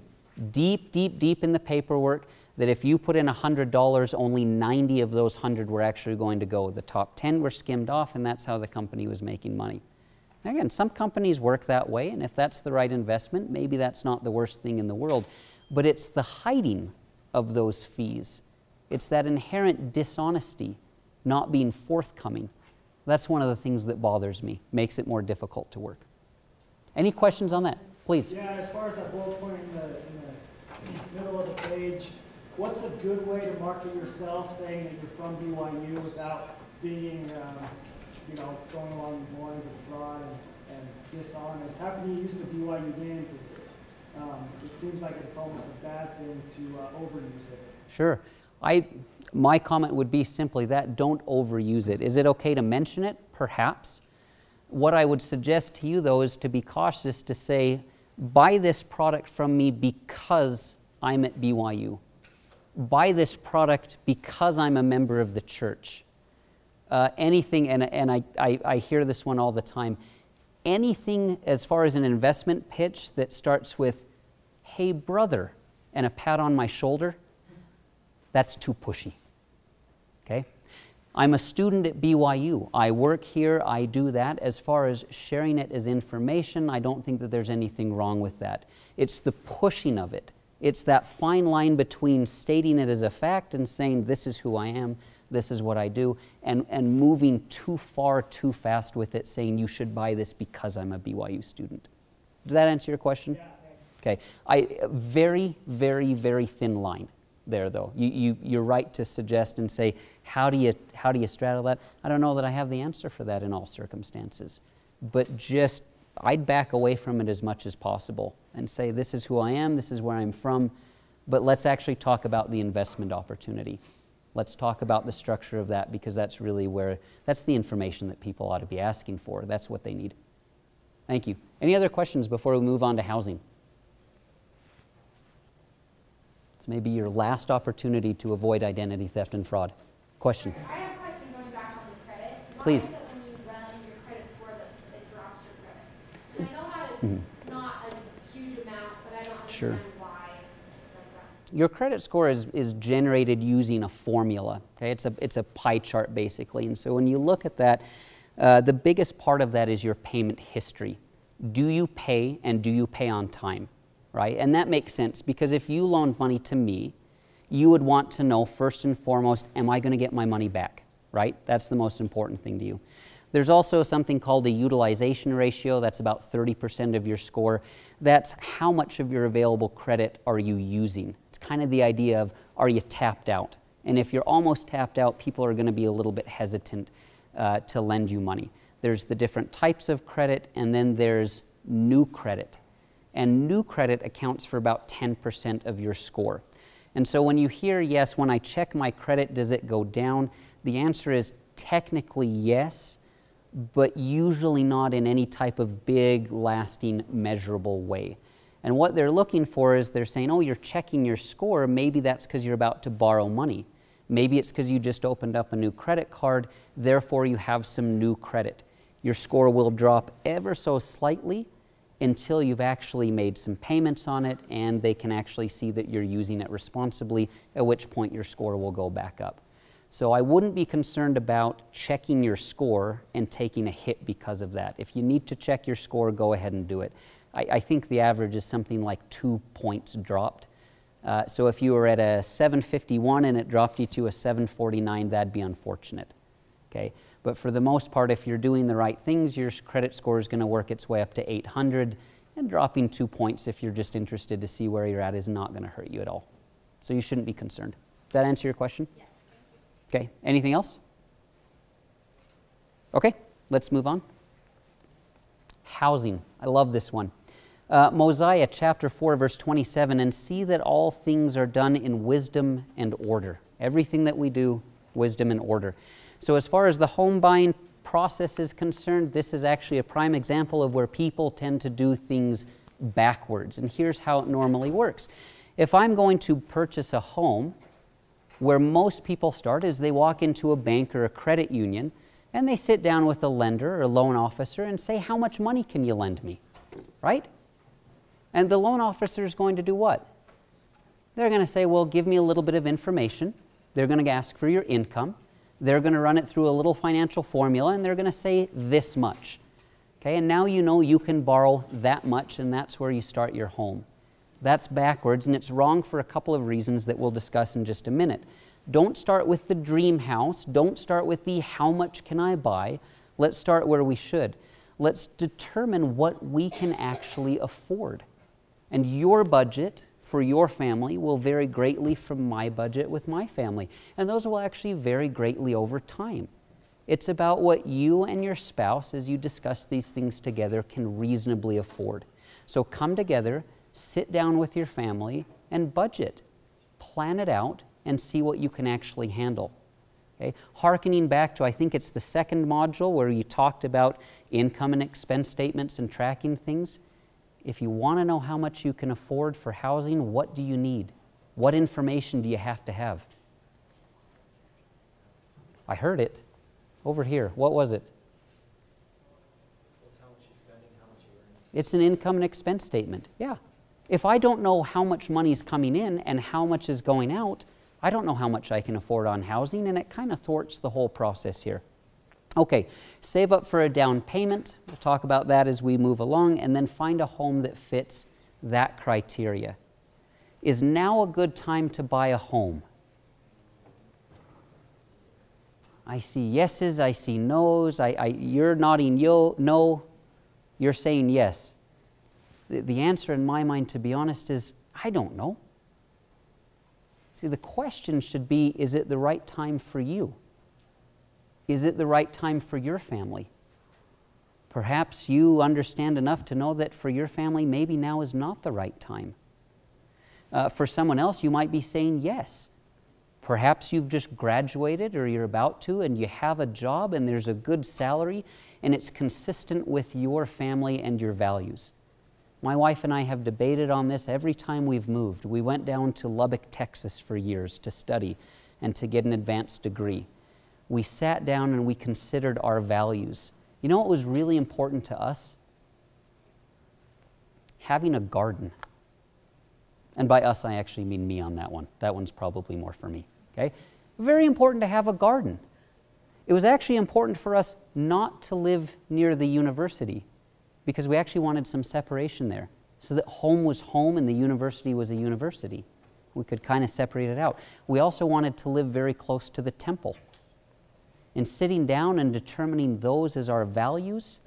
deep in the paperwork that if you put in $100, only 90 of those 100 were actually going to go. The top 10 were skimmed off, and that's how the company was making money. Again, some companies work that way, and if that's the right investment, maybe that's not the worst thing in the world. But it's the hiding of those fees. It's that inherent dishonesty, not being forthcoming. That's one of the things that bothers me, makes it more difficult to work. Any questions on that? Please. Yeah, as far as that bullet point in the middle of the page, what's a good way to market yourself, saying that you're from BYU without being going along the lines of fraud and dishonest? How can you use the BYU name? Because it seems like it's almost a bad thing to overuse it. Sure. My comment would be simply that, don't overuse it. Is it okay to mention it? Perhaps. What I would suggest to you, though, is to be cautious to say, buy this product from me because I'm at BYU. Buy this product because I'm a member of the church. Anything, and I hear this one all the time, anything as far as an investment pitch that starts with, hey brother, and a pat on my shoulder, that's too pushy. Okay? I'm a student at BYU. I work here, I do that. As far as sharing it as information, I don't think that there's anything wrong with that. It's the pushing of it. It's that fine line between stating it as a fact and saying, this is who I am, this is what I do, and moving too far, too fast with it, saying you should buy this because I'm a BYU student. Did that answer your question? Yeah, thanks. Okay. Very, very, very thin line there, though. You're right to suggest and say, how do you straddle that? I don't know that I have the answer for that in all circumstances. But just, I'd back away from it as much as possible and say, this is who I am, this is where I'm from, but let's actually talk about the investment opportunity. Let's talk about the structure of that, because that's really where, that's the information that people ought to be asking for. That's what they need. Thank you. Any other questions before we move on to housing? It's maybe your last opportunity to avoid identity theft and fraud. Question? I have a question going back on the credit. Please. Why is it when you run your credit score that it drops your credit? And I know how to, not a huge amount, but I don't understand why that's that. Your credit score is generated using a formula. Okay? It's a pie chart, basically. And so when you look at that, the biggest part of that is your payment history. Do you pay, and do you pay on time? Right? And that makes sense, because if you loaned money to me, you would want to know first and foremost, am I going to get my money back? Right? That's the most important thing to you. There's also something called a utilization ratio. That's about 30% of your score. That's how much of your available credit are you using. It's kind of the idea of, are you tapped out? And if you're almost tapped out, people are going to be a little bit hesitant to lend you money. There's the different types of credit, and then there's new credit. And new credit accounts for about 10% of your score. And so when you hear, yes, when I check my credit, does it go down? The answer is technically yes, but usually not in any type of big, lasting, measurable way. And what they're looking for is they're saying, oh, you're checking your score. Maybe that's because you're about to borrow money. Maybe it's because you just opened up a new credit card, therefore you have some new credit. Your score will drop ever so slightly until you've actually made some payments on it and they can actually see that you're using it responsibly, at which point your score will go back up. So I wouldn't be concerned about checking your score and taking a hit because of that. If you need to check your score, go ahead and do it. I think the average is something like 2 points dropped. So if you were at a 751 and it dropped you to a 749, that'd be unfortunate. Okay? But for the most part, if you're doing the right things, your credit score is going to work its way up to 800, and dropping 2 points if you're just interested to see where you're at is not going to hurt you at all. So you shouldn't be concerned. Does that answer your question? Yes. Okay. Anything else? Okay. Let's move on. Housing. I love this one. Mosiah chapter 4, verse 27, and see that all things are done in wisdom and order. Everything that we do, wisdom and order. So as far as the home buying process is concerned, this is actually a prime example of where people tend to do things backwards. And here's how it normally works. If I'm going to purchase a home, where most people start is they walk into a bank or a credit union and they sit down with a lender or loan officer and say, how much money can you lend me? Right? And the loan officer is going to do what? They're going to say, well, give me a little bit of information. They're going to ask for your income. They're going to run it through a little financial formula, and they're going to say this much. Okay, and now you know you can borrow that much, and that's where you start your home. That's backwards, and it's wrong for a couple of reasons that we'll discuss in just a minute. Don't start with the dream house. Don't start with the how much can I buy. Let's start where we should. Let's determine what we can actually afford. And your budget for your family will vary greatly from my budget with my family. And those will actually vary greatly over time. It's about what you and your spouse, as you discuss these things together, can reasonably afford. So come together, sit down with your family, and budget. Plan it out, and see what you can actually handle. Okay? Harkening back to, I think it's the second module where you talked about income and expense statements and tracking things. If you want to know how much you can afford for housing, what do you need? What information do you have to have? I heard it over here. What was it? It's an income and expense statement. Yeah. If I don't know how much money is coming in and how much is going out, I don't know how much I can afford on housing, and it kind of thwarts the whole process here. Okay, save up for a down payment. We'll talk about that as we move along, and then find a home that fits that criteria. Is now a good time to buy a home? I see yeses, I see no's. You're nodding no. You're saying yes. The answer in my mind, to be honest, is I don't know. See, the question should be, is it the right time for you? Is it the right time for your family? Perhaps you understand enough to know that for your family, maybe now is not the right time. For someone else, you might be saying yes. Perhaps you've just graduated or you're about to, and you have a job and there's a good salary and it's consistent with your family and your values. My wife and I have debated on this every time we've moved. We went down to Lubbock, Texas for years to study and to get an advanced degree. We sat down and we considered our values. You know what was really important to us? Having a garden. And by us, I actually mean me on that one. That one's probably more for me. Okay? Very important to have a garden. It was actually important for us not to live near the university because we actually wanted some separation there so that home was home and the university was a university. We could kind of separate it out. We also wanted to live very close to the temple. In sitting down and determining those as our values,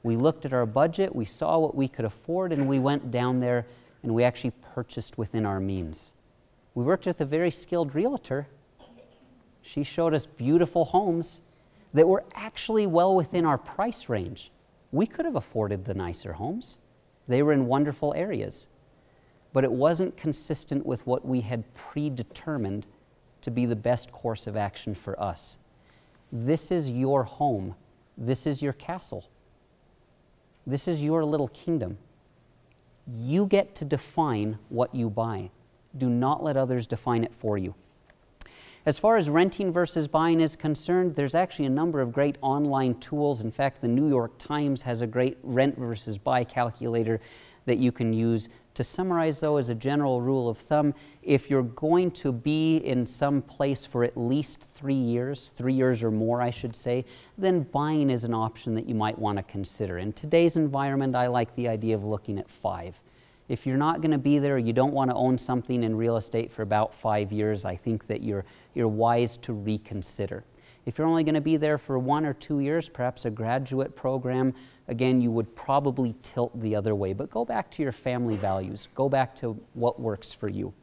we looked at our budget, we saw what we could afford, and we went down there and we actually purchased within our means. We worked with a very skilled realtor. She showed us beautiful homes that were actually well within our price range. We could have afforded the nicer homes. They were in wonderful areas. But it wasn't consistent with what we had predetermined to be the best course of action for us. This is your home. This is your castle. This is your little kingdom. You get to define what you buy. Do not let others define it for you. As far as renting versus buying is concerned, there's actually a number of great online tools. In fact, the New York Times has a great rent versus buy calculator that you can use. To summarize, though, as a general rule of thumb, if you're going to be in some place for at least 3 years or more, I should say, then buying is an option that you might want to consider. In today's environment, I like the idea of looking at 5. If you're not going to be there, you don't want to own something in real estate for about 5 years, I think that you're wise to reconsider. If you're only going to be there for 1 or 2 years, perhaps a graduate program, again, you would probably tilt the other way. But go back to your family values. Go back to what works for you.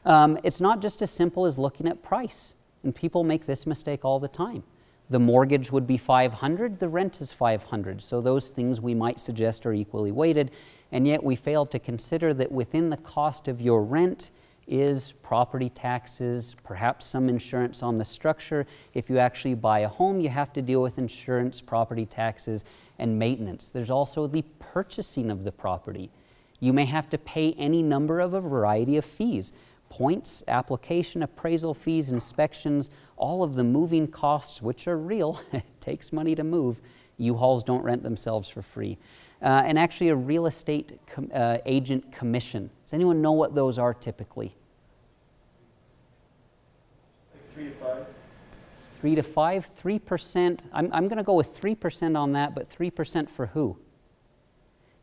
It's not just as simple as looking at price. And people make this mistake all the time. The mortgage would be $500, the rent is $500. So those things we might suggest are equally weighted. And yet we fail to consider that within the cost of your rent is property taxes, perhaps some insurance on the structure. If you actually buy a home, you have to deal with insurance, property taxes, and maintenance. There's also the purchasing of the property. You may have to pay any number of a variety of fees. Points, application, appraisal fees, inspections, all of the moving costs, which are real. It takes money to move. U-Hauls don't rent themselves for free. And actually a real estate agent commission. Does anyone know what those are typically? Like 3 to 5. 3 to 5, 3%. I'm going to go with 3% on that, but 3% for who?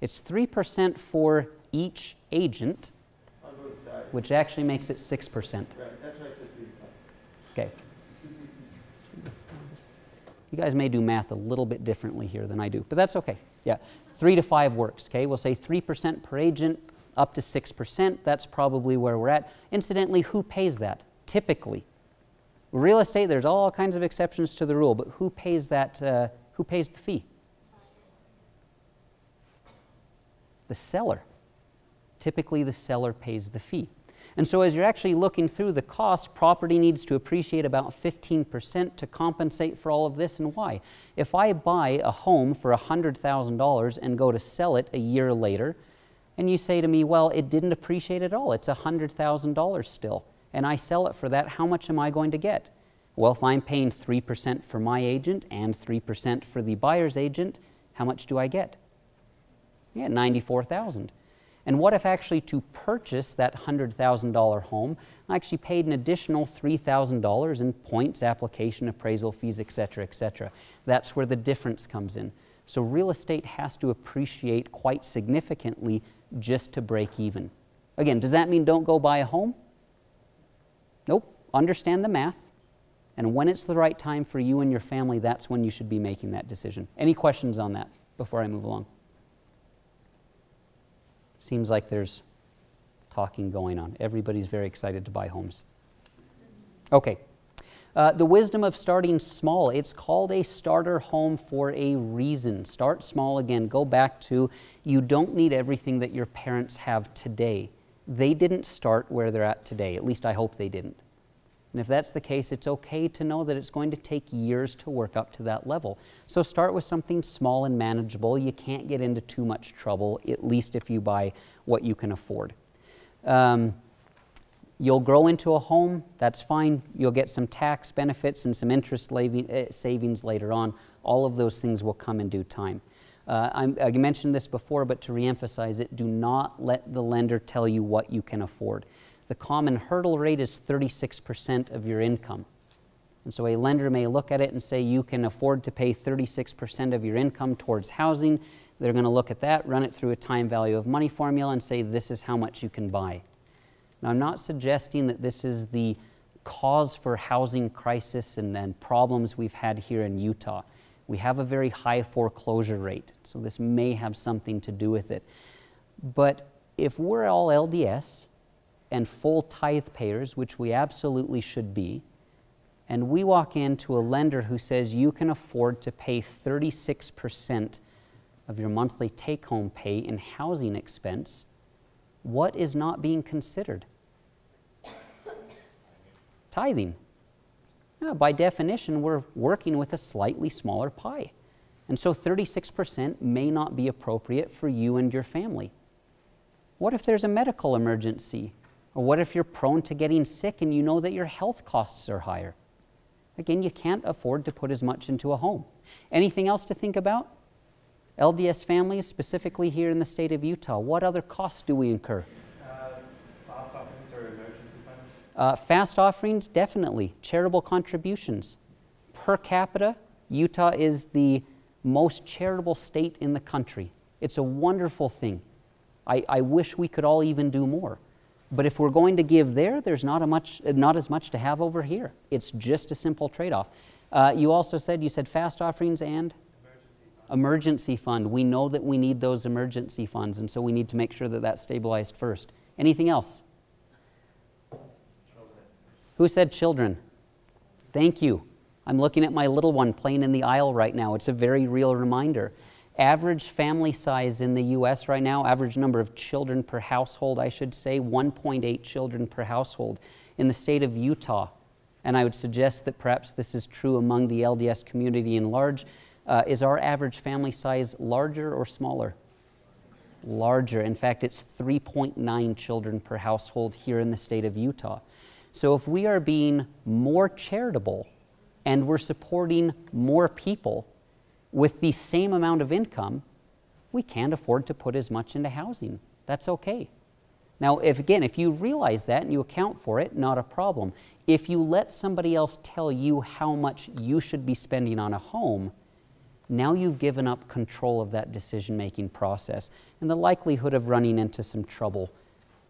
It's 3% for each agent, On both sides. which actually makes it 6%. Right, that's why I said 3 to 5. Okay. You guys may do math a little bit differently here than I do, but that's okay. Yeah, 3 to 5 works, okay? We'll say 3% per agent, up to 6%. That's probably where we're at. Incidentally, who pays that? Typically. Real estate, there's all kinds of exceptions to the rule, but who pays that, who pays the fee? The seller. Typically, the seller pays the fee. And so as you're actually looking through the cost, property needs to appreciate about 15% to compensate for all of this. And why? If I buy a home for $100,000 and go to sell it a year later, and you say to me, well, it didn't appreciate at all, it's $100,000 still, and I sell it for that, how much am I going to get? Well, if I'm paying 3% for my agent and 3% for the buyer's agent, how much do I get? Yeah, $94,000. And what if actually to purchase that $100,000 home, I actually paid an additional $3,000 in points, application, appraisal fees, etc., etc. That's where the difference comes in. So real estate has to appreciate quite significantly just to break even. Again, does that mean don't go buy a home? Nope. Understand the math. And when it's the right time for you and your family, that's when you should be making that decision. Any questions on that before I move along? Seems like there's talking going on. Everybody's very excited to buy homes. Okay. The wisdom of starting small. It's called a starter home for a reason. Start small. Again, go back to you don't need everything that your parents have today. They didn't start where they're at today. At least I hope they didn't. And if that's the case, it's okay to know that it's going to take years to work up to that level. So start with something small and manageable. You can't get into too much trouble, at least if you buy what you can afford. You'll grow into a home, that's fine. You'll get some tax benefits and some interest savings later on. All of those things will come in due time. I mentioned this before, but to reemphasize it, do not let the lender tell you what you can afford. The common hurdle rate is 36% of your income. And so a lender may look at it and say you can afford to pay 36% of your income towards housing. They're going to look at that, run it through a time value of money formula and say this is how much you can buy. Now, I'm not suggesting that this is the cause for housing crisis and problems we've had here in Utah. We have a very high foreclosure rate, so this may have something to do with it. But if we're all LDS and full tithe payers, which we absolutely should be, and we walk into a lender who says you can afford to pay 36% of your monthly take-home pay in housing expense, what is not being considered? Tithing. Now, by definition, we're working with a slightly smaller pie. And so 36% may not be appropriate for you and your family. What if there's a medical emergency? Or what if you're prone to getting sick and you know that your health costs are higher? Again, you can't afford to put as much into a home. Anything else to think about? LDS families, specifically here in the state of Utah, what other costs do we incur? Fast offerings or emergency funds? Fast offerings, definitely. Charitable contributions. Per capita, Utah is the most charitable state in the country. It's a wonderful thing. I wish we could all even do more. But if we're going to give there, there's not as much to have over here. It's just a simple trade-off. You said fast offerings and? Emergency fund. We know that we need those emergency funds, and so we need to make sure that that's stabilized first. Anything else? Children. Who said children? Thank you. I'm looking at my little one playing in the aisle right now. It's a very real reminder. Average family size in the U.S. right now, average number of children per household, I should say, 1.8 children per household. In the state of Utah, and I would suggest that perhaps this is true among the LDS community in large, is our average family size larger or smaller? Larger. In fact, it's 3.9 children per household here in the state of Utah. So if we are being more charitable and we're supporting more people with the same amount of income, we can't afford to put as much into housing. That's okay. Now, if you realize that and you account for it, not a problem. If you let somebody else tell you how much you should be spending on a home, now you've given up control of that decision-making process, and the likelihood of running into some trouble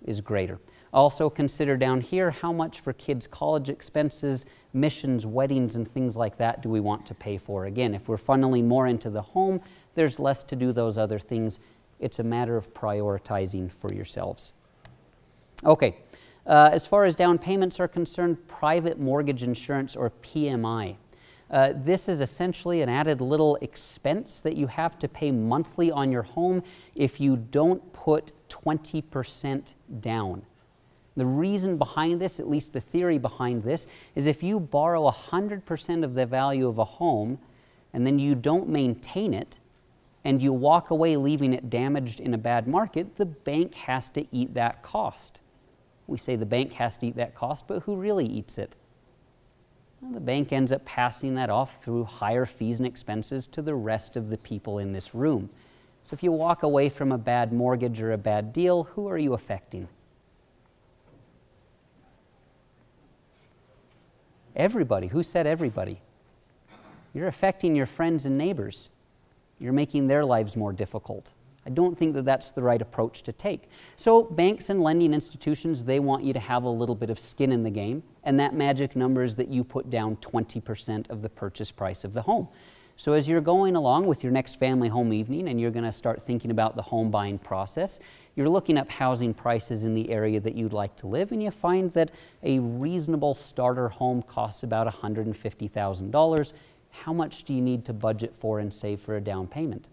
is greater. Also consider down here how much for kids' college expenses, missions, weddings, and things like that do we want to pay for. Again, if we're funneling more into the home, there's less to do those other things. It's a matter of prioritizing for yourselves. Okay, as far as down payments are concerned, private mortgage insurance, or PMI. This is essentially an added little expense that you have to pay monthly on your home if you don't put 20% down. The reason behind this, at least the theory behind this, is if you borrow 100% of the value of a home and then you don't maintain it and you walk away leaving it damaged in a bad market, the bank has to eat that cost. We say the bank has to eat that cost, but who really eats it? Well, the bank ends up passing that off through higher fees and expenses to the rest of the people in this room. So if you walk away from a bad mortgage or a bad deal, who are you affecting? Everybody. Who said everybody? You're affecting your friends and neighbors. You're making their lives more difficult. I don't think that that's the right approach to take. So banks and lending institutions, they want you to have a little bit of skin in the game, and that magic number is that you put down 20% of the purchase price of the home. So as you're going along with your next family home evening and you're going to start thinking about the home buying process, you're looking up housing prices in the area that you'd like to live, and you find that a reasonable starter home costs about $150,000. How much do you need to budget for and save for a down payment?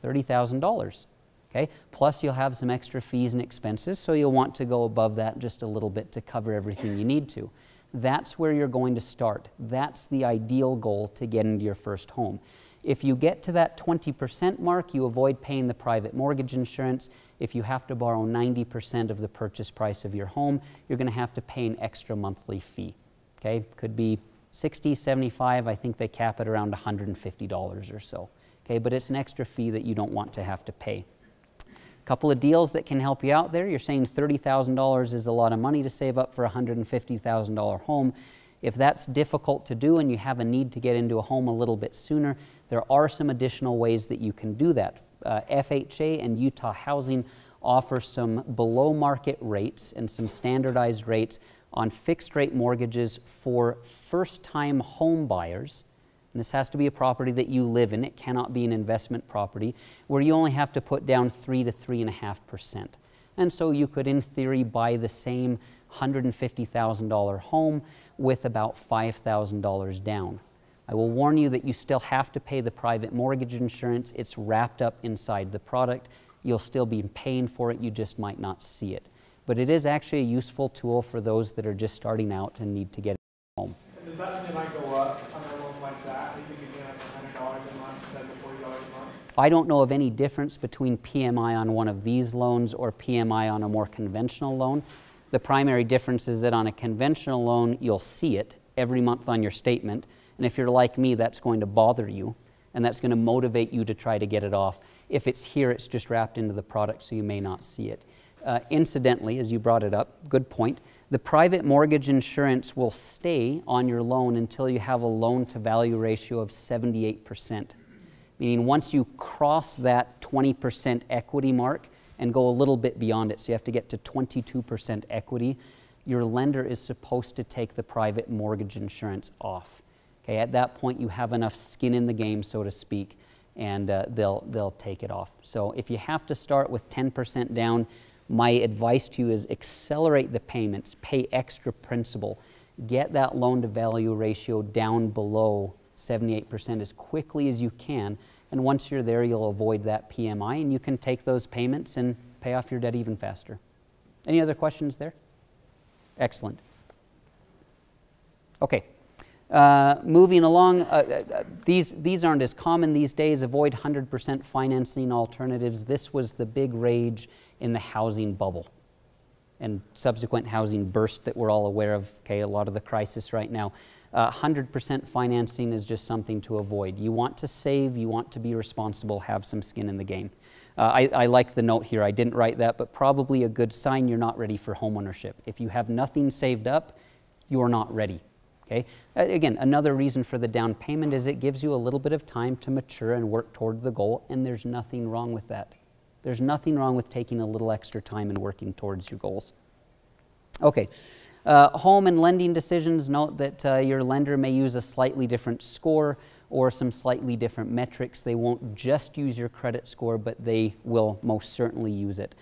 $30,000. Okay? Plus you'll have some extra fees and expenses, so you'll want to go above that just a little bit to cover everything you need to. That's where you're going to start. That's the ideal goal to get into your first home. If you get to that 20% mark, you avoid paying the private mortgage insurance. If you have to borrow 90% of the purchase price of your home, you're going to have to pay an extra monthly fee. Okay? Could be $60, $75, I think they cap it around $150 or so. Okay, but it's an extra fee that you don't want to have to pay. A couple of deals that can help you out there. You're saying $30,000 is a lot of money to save up for a $150,000 home. If that's difficult to do and you have a need to get into a home a little bit sooner, there are some additional ways that you can do that. FHA and Utah Housing offer some below market rates and some standardized rates on fixed rate mortgages for first-time home buyers. And this has to be a property that you live in. It cannot be an investment property where you only have to put down 3 to 3.5%. And so you could, in theory, buy the same $150,000 home with about $5,000 down. I will warn you that you still have to pay the private mortgage insurance. It's wrapped up inside the product. You'll still be paying for it. You just might not see it. But it is actually a useful tool for those that are just starting out and need to get a home. And does that mean it might go up on a loan like that? You could be like $100 a month instead of $40 a month? I don't know of any difference between PMI on one of these loans or PMI on a more conventional loan. The primary difference is that on a conventional loan, you'll see it every month on your statement. And if you're like me, that's going to bother you, and that's going to motivate you to try to get it off. If it's here, it's just wrapped into the product, so you may not see it. Incidentally, as you brought it up, good point, the private mortgage insurance will stay on your loan until you have a loan-to-value ratio of 78%. Meaning once you cross that 20% equity mark and go a little bit beyond it, so you have to get to 22% equity, your lender is supposed to take the private mortgage insurance off. Okay, at that point, you have enough skin in the game, so to speak, and they'll take it off. So if you have to start with 10% down, my advice to you is accelerate the payments, pay extra principal, get that loan-to-value ratio down below 78% as quickly as you can, and once you're there, you'll avoid that PMI, and you can take those payments and pay off your debt even faster. Any other questions there? Excellent. Okay. Moving along, these aren't as common these days. Avoid 100% financing alternatives. This was the big rage in the housing bubble and subsequent housing burst that we're all aware of. Okay, a lot of the crisis right now. 100% financing is just something to avoid. You want to save, you want to be responsible, have some skin in the game. I like the note here. I didn't write that, but probably a good sign you're not ready for homeownership. If you have nothing saved up, you're not ready. Okay? Again, another reason for the down payment is it gives you a little bit of time to mature and work toward the goal, and there's nothing wrong with that. There's nothing wrong with taking a little extra time and working towards your goals. Okay, home and lending decisions, note that your lender may use a slightly different score or some slightly different metrics. They won't just use your credit score, but they will most certainly use it.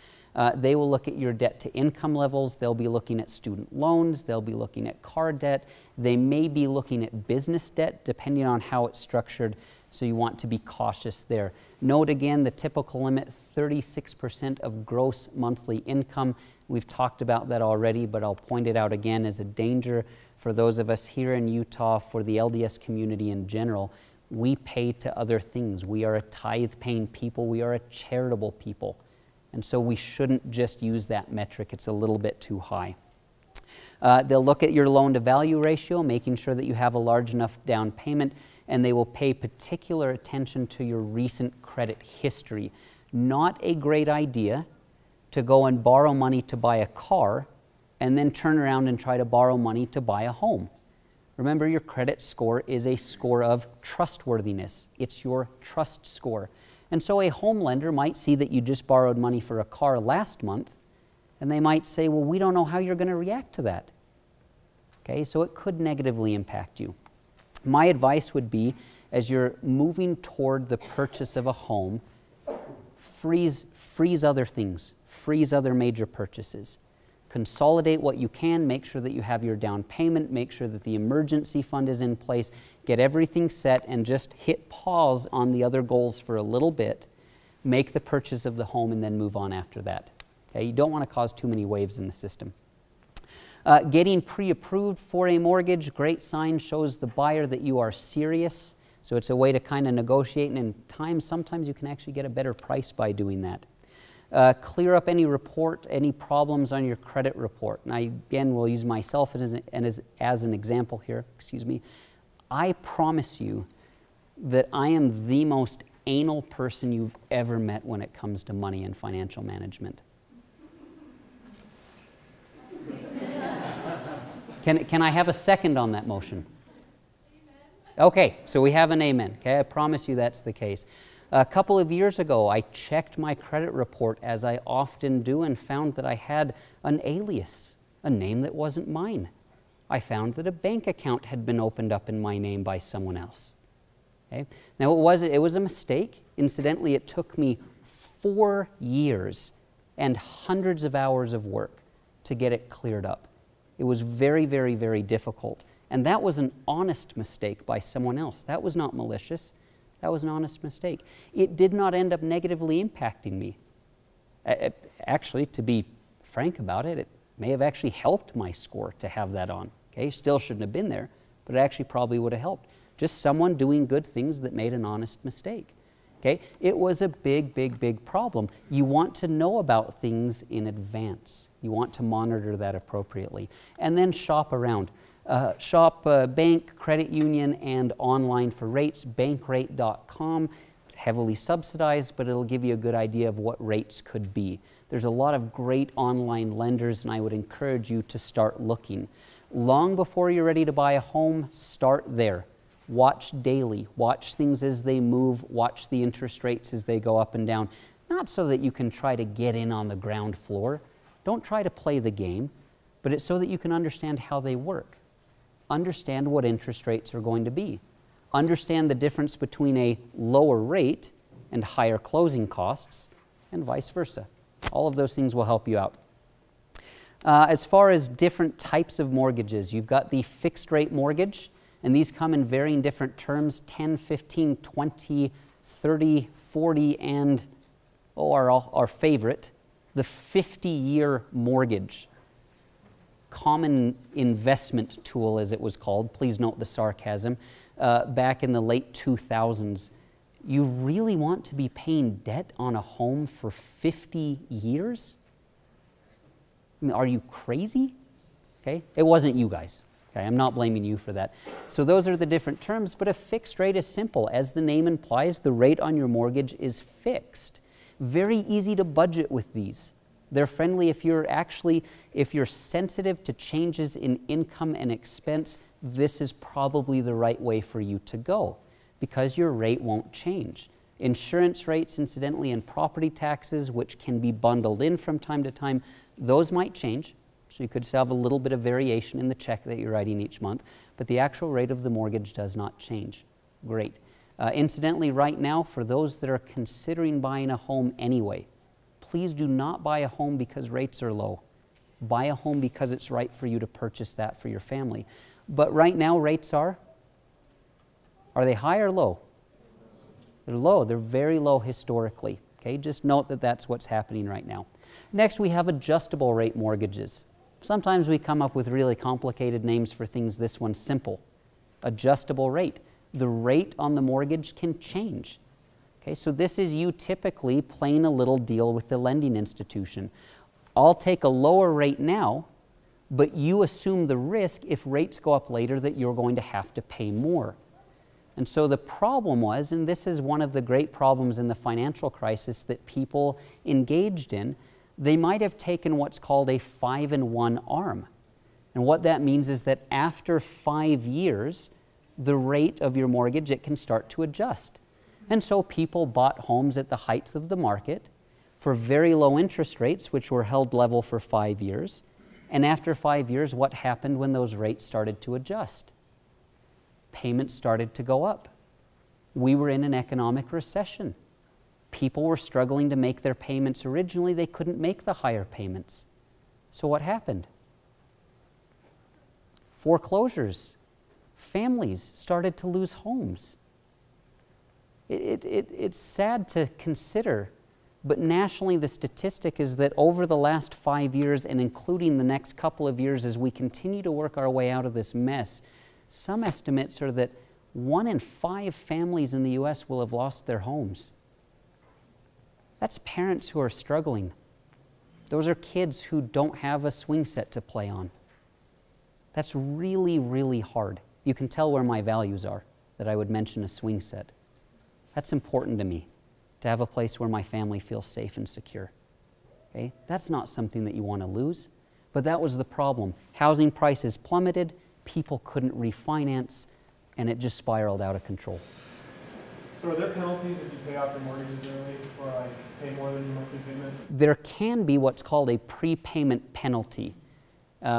They will look at your debt to income levels. They'll be looking at student loans. They'll be looking at car debt. They may be looking at business debt, depending on how it's structured. So you want to be cautious there. Note again the typical limit, 36% of gross monthly income. We've talked about that already, but I'll point it out again as a danger for those of us here in Utah, for the LDS community in general. We pay to other things. We are a tithe-paying people. We are a charitable people. And so we shouldn't just use that metric. It's a little bit too high. They'll look at your loan-to-value ratio, making sure that you have a large enough down payment, and they will pay particular attention to your recent credit history. Not a great idea to go and borrow money to buy a car and then turn around and try to borrow money to buy a home. Remember, your credit score is a score of trustworthiness. It's your trust score. And so a home lender might see that you just borrowed money for a car last month, and they might say, well, we don't know how you're going to react to that. Okay, so it could negatively impact you. My advice would be, as you're moving toward the purchase of a home, freeze other things, freeze other major purchases. Consolidate what you can, make sure that you have your down payment, make sure that the emergency fund is in place, get everything set, and just hit pause on the other goals for a little bit, make the purchase of the home, and then move on after that. Okay? You don't want to cause too many waves in the system. Getting pre-approved for a mortgage, great sign, shows the buyer that you are serious. So it's a way to kind of negotiate, and sometimes you can actually get a better price by doing that. Clear up any problems on your credit report. And I, again, will use myself as an example here. Excuse me. I promise you that I am the most anal person you've ever met when it comes to money and financial management. Can I have a second on that motion? Amen. Okay, so we have an amen. Okay, I promise you that's the case. A couple of years ago, I checked my credit report, as I often do, and found that I had an alias, a name that wasn't mine. I found that a bank account had been opened up in my name by someone else. Okay? Now, it was a mistake. Incidentally, it took me 4 years and hundreds of hours of work to get it cleared up. It was very, very, very difficult. And that was an honest mistake by someone else. That was not malicious. That was an honest mistake. It did not end up negatively impacting me. Actually, to be frank about it, it may have actually helped my score to have that on. Okay, still shouldn't have been there, but it actually probably would have helped. Just someone doing good things that made an honest mistake. Okay, it was a big, big, big problem. You want to know about things in advance. You want to monitor that appropriately. And then shop around. Shop bank, credit union, and online for rates. Bankrate.com. It's heavily subsidized, but it'll give you a good idea of what rates could be. There's a lot of great online lenders, and I would encourage you to start looking. Long before you're ready to buy a home, start there. Watch daily. Watch things as they move. Watch the interest rates as they go up and down. Not so that you can try to get in on the ground floor. Don't try to play the game, but it's so that you can understand how they work. Understand what interest rates are going to be. Understand the difference between a lower rate and higher closing costs, and vice versa. All of those things will help you out. As far as different types of mortgages, you've got the fixed rate mortgage, and these come in varying different terms, 10, 15, 20, 30, 40, and our favorite, the 50-year mortgage. Common investment tool, as it was called. Please note the sarcasm. Back in the late 2000s, you really want to be paying debt on a home for 50 years? I mean, are you crazy? Okay, it wasn't you guys. Okay, I'm not blaming you for that. So those are the different terms, but a fixed rate is simple. As the name implies, the rate on your mortgage is fixed. Very easy to budget with these. They're friendly if you're sensitive to changes in income and expense. This is probably the right way for you to go because your rate won't change. Insurance rates, incidentally, and property taxes, which can be bundled in from time to time, those might change. So you could still have a little bit of variation in the check that you're writing each month, but the actual rate of the mortgage does not change. Great. Incidentally, right now, for those that are considering buying a home anyway, please do not buy a home because rates are low. Buy a home because it's right for you to purchase that for your family. But right now, rates are they high or low? They're low. They're very low historically. Okay, just note that that's what's happening right now. Next, we have adjustable rate mortgages. Sometimes we come up with really complicated names for things. This one's simple. Adjustable rate. The rate on the mortgage can change. Okay, so this is you typically playing a little deal with the lending institution. I'll take a lower rate now, but you assume the risk if rates go up later that you're going to have to pay more. And so the problem was, and this is one of the great problems in the financial crisis that people engaged in, they might have taken what's called a 5-in-1 arm. And what that means is that after 5 years, the rate of your mortgage, it can start to adjust. And so people bought homes at the height of the market for very low interest rates, which were held level for 5 years. And after 5 years, what happened when those rates started to adjust? Payments started to go up. We were in an economic recession. People were struggling to make their payments. Originally, they couldn't make the higher payments. So what happened? Foreclosures. Families started to lose homes. It's sad to consider, but nationally the statistic is that over the last 5 years, and including the next couple of years as we continue to work our way out of this mess, some estimates are that 1 in 5 families in the U.S. will have lost their homes. That's parents who are struggling. Those are kids who don't have a swing set to play on. That's really, really hard. You can tell where my values are, that I would mention a swing set. That's important to me, to have a place where my family feels safe and secure. Okay? That's not something that you want to lose, but that was the problem. Housing prices plummeted, people couldn't refinance, and it just spiraled out of control. So are there penalties if you pay off your mortgages early or like pay more than your monthly payment? There can be what's called a prepayment penalty.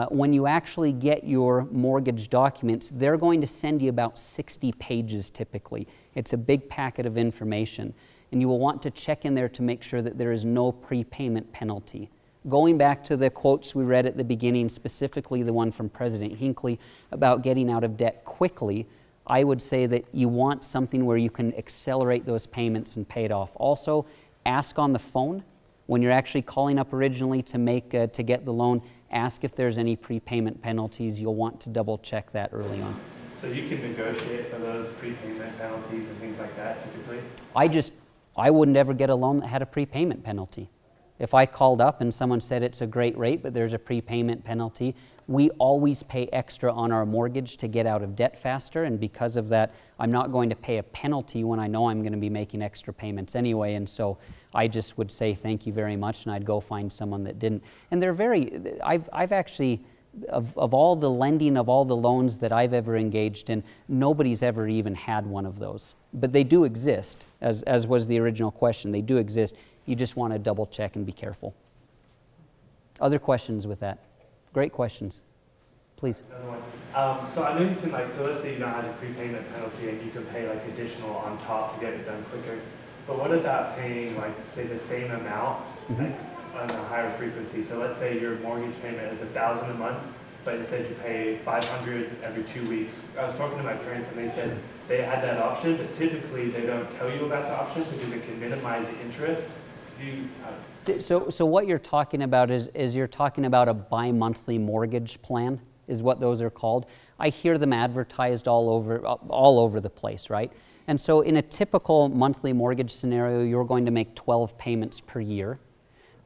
When you actually get your mortgage documents, they're going to send you about 60 pages typically. It's a big packet of information, and you will want to check in there to make sure that there is no prepayment penalty. Going back to the quotes we read at the beginning, specifically the one from President Hinckley about getting out of debt quickly, I would say that you want something where you can accelerate those payments and pay it off. Also, ask on the phone when you're actually calling up originally to get the loan. Ask if there's any prepayment penalties. You'll want to double check that early on. So you can negotiate for those prepayment penalties and things like that typically? I wouldn't ever get a loan that had a prepayment penalty. If I called up and someone said it's a great rate, but there's a prepayment penalty, we always pay extra on our mortgage to get out of debt faster, and because of that, I'm not going to pay a penalty when I know I'm going to be making extra payments anyway, and so I just would say thank you very much, and I'd go find someone that didn't. And they're I've actually, of all the lending, of all the loans that I've ever engaged in, nobody's ever even had one of those. But they do exist, as was the original question, they do exist. You just want to double check and be careful. Other questions with that? Great questions. Please. Another one. So I know you can so let's say you don't have a prepayment penalty and you can pay additional on top to get it done quicker. But what about paying say the same amount on a higher frequency? So let's say your mortgage payment is $1,000 a month, but instead you pay $500 every 2 weeks. I was talking to my parents and they said they had that option, but typically they don't tell you about the option because it can minimize the interest. So what you're talking about is you're talking about a bi-monthly mortgage plan, is what those are called. I hear them advertised all over the place, right? And so in a typical monthly mortgage scenario, you're going to make 12 payments per year.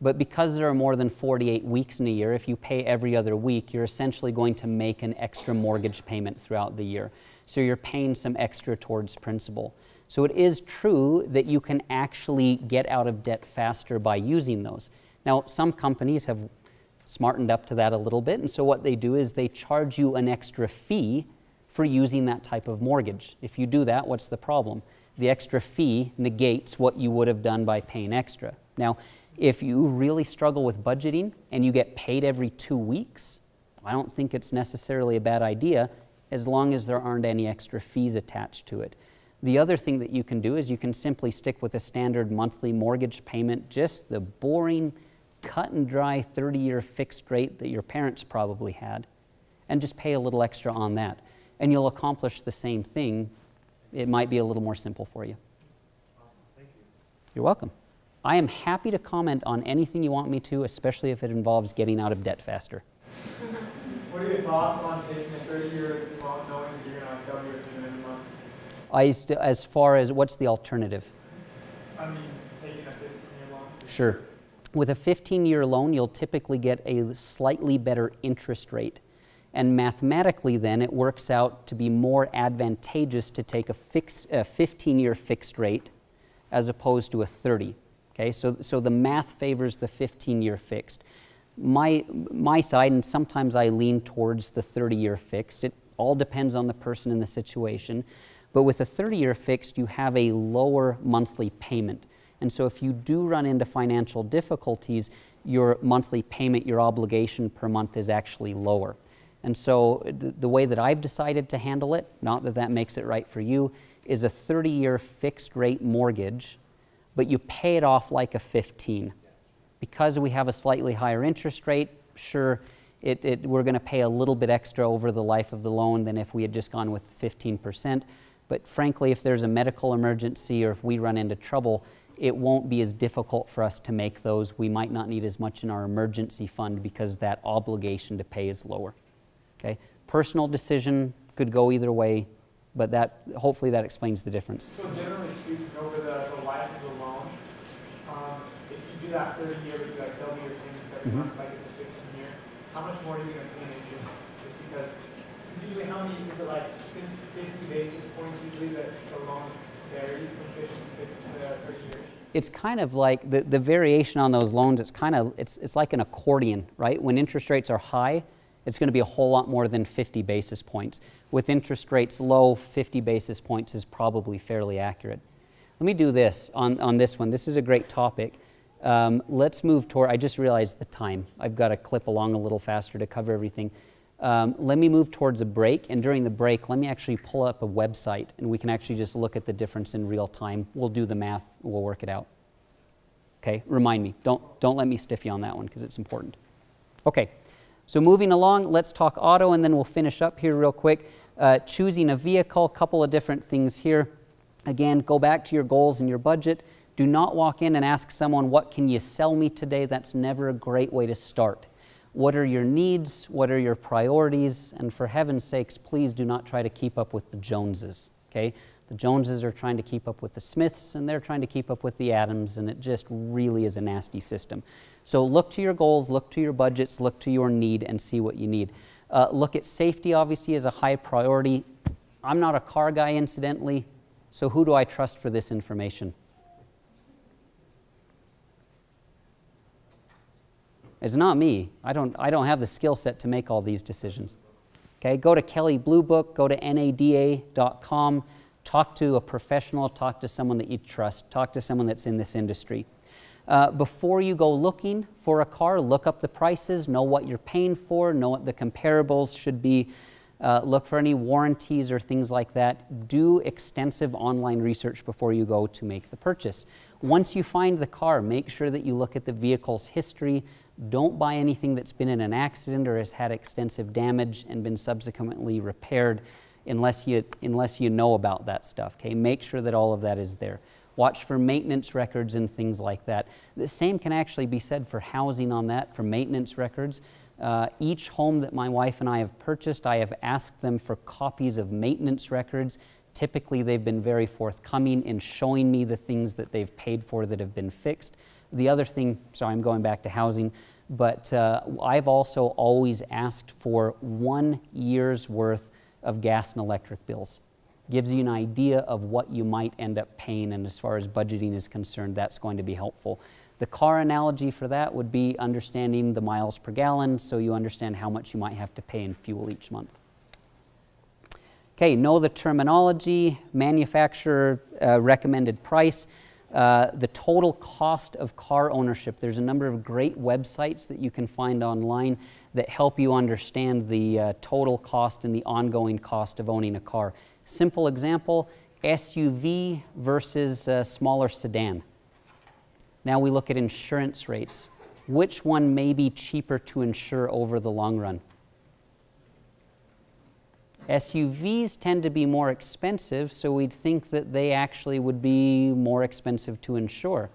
But because there are more than 48 weeks in a year, if you pay every other week, you're essentially going to make an extra mortgage payment throughout the year. So you're paying some extra towards principal. So it is true that you can actually get out of debt faster by using those. Now, some companies have smartened up to that a little bit, and so what they do is they charge you an extra fee for using that type of mortgage. If you do that, what's the problem? The extra fee negates what you would have done by paying extra. Now, if you really struggle with budgeting and you get paid every 2 weeks, I don't think it's necessarily a bad idea as long as there aren't any extra fees attached to it. The other thing that you can do is you can simply stick with a standard monthly mortgage payment, just the boring, cut and dry 30-year fixed rate that your parents probably had, and just pay a little extra on that. And you'll accomplish the same thing. It might be a little more simple for you. You're welcome. I am happy to comment on anything you want me to, especially if it involves getting out of debt faster. What are your thoughts on taking a 30-year loan knowing that you're going to double your payment in a month? As far as what's the alternative? I mean, taking a 15-year loan. Sure. With a 15-year loan, you'll typically get a slightly better interest rate. And mathematically then, it works out to be more advantageous to take a 15-year fixed rate as opposed to a 30. Okay, so the math favors the 15-year fixed. My side, and sometimes I lean towards the 30-year fixed. It all depends on the person and the situation. But with a 30-year fixed, you have a lower monthly payment. And so if you do run into financial difficulties, your monthly payment, your obligation per month is actually lower. And so the way that I've decided to handle it, not that that makes it right for you, is a 30-year fixed rate mortgage, but you pay it off like a 15. Because we have a slightly higher interest rate, sure, we're going to pay a little bit extra over the life of the loan than if we had just gone with 15%. But frankly, if there's a medical emergency or if we run into trouble, it won't be as difficult for us to make those. We might not need as much in our emergency fund because that obligation to pay is lower. Okay? Personal decision could go either way, but hopefully that explains the difference. So generally speaking, over the life of the loan, if you do that 30-year, you like double your payments every month, like it's a 15-year, how much more are you going to pay in interest? Just because usually how many, is it like 50 basis points usually that the loan varies from 50 to 30 years? It's kind of like the variation on those loans, it's like an accordion, right? When interest rates are high, it's going to be a whole lot more than 50 basis points. With interest rates low, 50 basis points is probably fairly accurate. Let me do this on this one. This is a great topic. Let's move toward, I just realized the time. I've got to clip along a little faster to cover everything. Let me move towards a break, and during the break, let me actually pull up a website, and we can actually just look at the difference in real time. We'll do the math, we'll work it out. Okay, remind me. Don't let me stiff you on that one, because it's important. Okay. So moving along, let's talk auto, and then we'll finish up here real quick. Choosing a vehicle, couple of different things here. Again, go back to your goals and your budget. Do not walk in and ask someone, what can you sell me today? That's never a great way to start. What are your needs? What are your priorities? And for heaven's sakes, please do not try to keep up with the Joneses, okay? The Joneses are trying to keep up with the Smiths, and they're trying to keep up with the Adams, and it just really is a nasty system. So look to your goals, look to your budgets, look to your need, and see what you need. Look at safety, obviously, as a high priority. I'm not a car guy, incidentally, so who do I trust for this information? It's not me. I don't have the skill set to make all these decisions. Okay, go to Kelley Blue Book, go to nada.com, talk to a professional, talk to someone that you trust, talk to someone that's in this industry. Before you go looking for a car, look up the prices, know what you're paying for, know what the comparables should be, look for any warranties or things like that. Do extensive online research before you go to make the purchase. Once you find the car, make sure that you look at the vehicle's history. Don't buy anything that's been in an accident or has had extensive damage and been subsequently repaired unless you know about that stuff. Okay? Make sure that all of that is there. Watch for maintenance records and things like that. The same can actually be said for housing on that, for maintenance records. Each home that my wife and I have purchased, I have asked them for copies of maintenance records. Typically, they've been very forthcoming in showing me the things that they've paid for that have been fixed. The other thing, sorry, I'm going back to housing, but I've also always asked for 1 year's worth of gas and electric bills. Gives you an idea of what you might end up paying, and as far as budgeting is concerned, that's going to be helpful. The car analogy for that would be understanding the miles per gallon, so you understand how much you might have to pay in fuel each month. Okay, know the terminology, manufacturer recommended price, the total cost of car ownership. There's a number of great websites that you can find online that help you understand the total cost and the ongoing cost of owning a car. Simple example, SUV versus smaller sedan. Now we look at insurance rates. Which one may be cheaper to insure over the long run? SUVs tend to be more expensive, so we'd think that they actually would be more expensive to insure.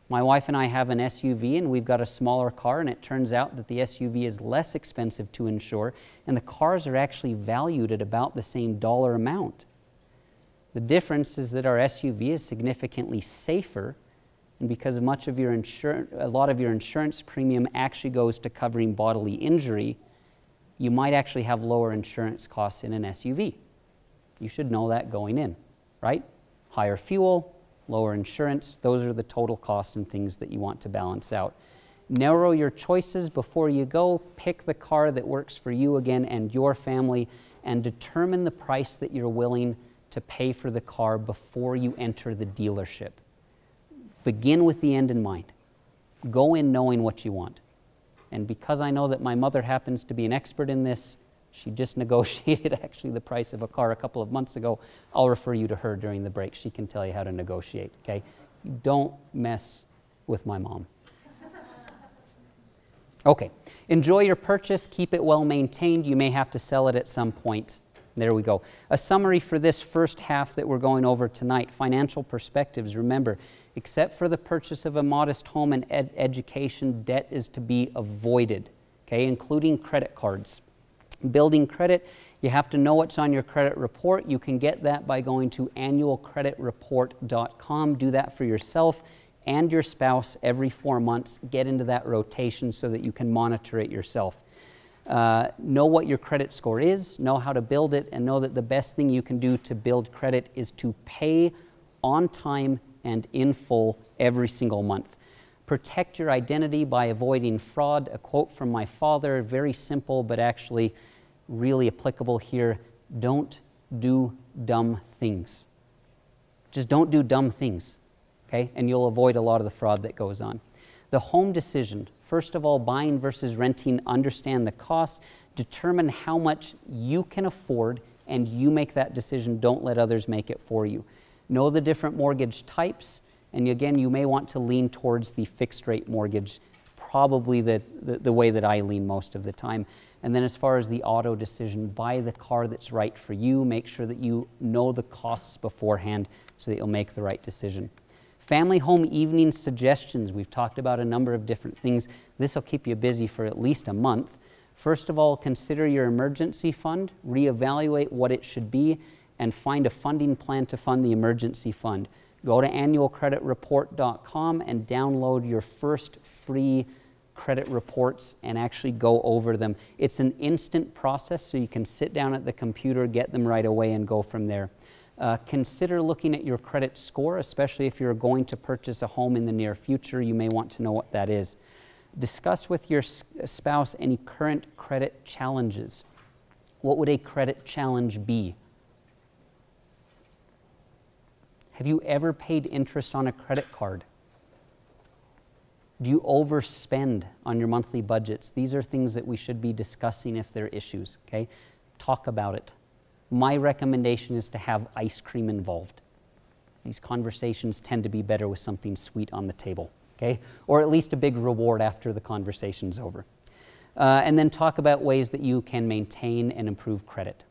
My wife and I have an SUV and we've got a smaller car, and it turns out that the SUV is less expensive to insure, and the cars are actually valued at about the same dollar amount. The difference is that our SUV is significantly safer, and because much of your a lot of your insurance premium actually goes to covering bodily injury, you might actually have lower insurance costs in an SUV. You should know that going in, right? Higher fuel, lower insurance, those are the total costs and things that you want to balance out. Narrow your choices before you go. Pick the car that works for you again and your family, and determine the price that you're willing to pay for the car before you enter the dealership. Begin with the end in mind. Go in knowing what you want. And because I know that my mother happens to be an expert in this, she just negotiated actually the price of a car a couple of months ago. I'll refer you to her during the break. She can tell you how to negotiate, okay? Don't mess with my mom. Okay, enjoy your purchase. Keep it well maintained. You may have to sell it at some point. There we go. A summary for this first half that we're going over tonight. Financial perspectives. Remember, except for the purchase of a modest home and education, debt is to be avoided, okay, including credit cards. Building credit, you have to know what's on your credit report. You can get that by going to annualcreditreport.com. Do that for yourself and your spouse every 4 months. Get into that rotation so that you can monitor it yourself. Know what your credit score is, know how to build it, and know that the best thing you can do to build credit is to pay on time and in full every single month. Protect your identity by avoiding fraud. A quote from my father, very simple but actually really applicable here: don't do dumb things. Just don't do dumb things, okay? And you'll avoid a lot of the fraud that goes on. The home decision. First of all, buying versus renting, understand the cost, determine how much you can afford, and you make that decision. Don't let others make it for you. Know the different mortgage types, and again, you may want to lean towards the fixed rate mortgage, probably the way that I lean most of the time. And then as far as the auto decision, buy the car that's right for you. Make sure that you know the costs beforehand so that you'll make the right decision. Family home evening suggestions. We've talked about a number of different things. This will keep you busy for at least a month. First of all, consider your emergency fund, reevaluate what it should be, and find a funding plan to fund the emergency fund. Go to annualcreditreport.com and download your first free credit reports and actually go over them. It's an instant process, so you can sit down at the computer, get them right away, and go from there. Consider looking at your credit score, especially if you're going to purchase a home in the near future. You may want to know what that is. Discuss with your spouse any current credit challenges. What would a credit challenge be? Have you ever paid interest on a credit card? Do you overspend on your monthly budgets? These are things that we should be discussing if they're issues, okay? Talk about it. My recommendation is to have ice cream involved. These conversations tend to be better with something sweet on the table, okay? Or at least a big reward after the conversation's over. And then talk about ways that you can maintain and improve credit.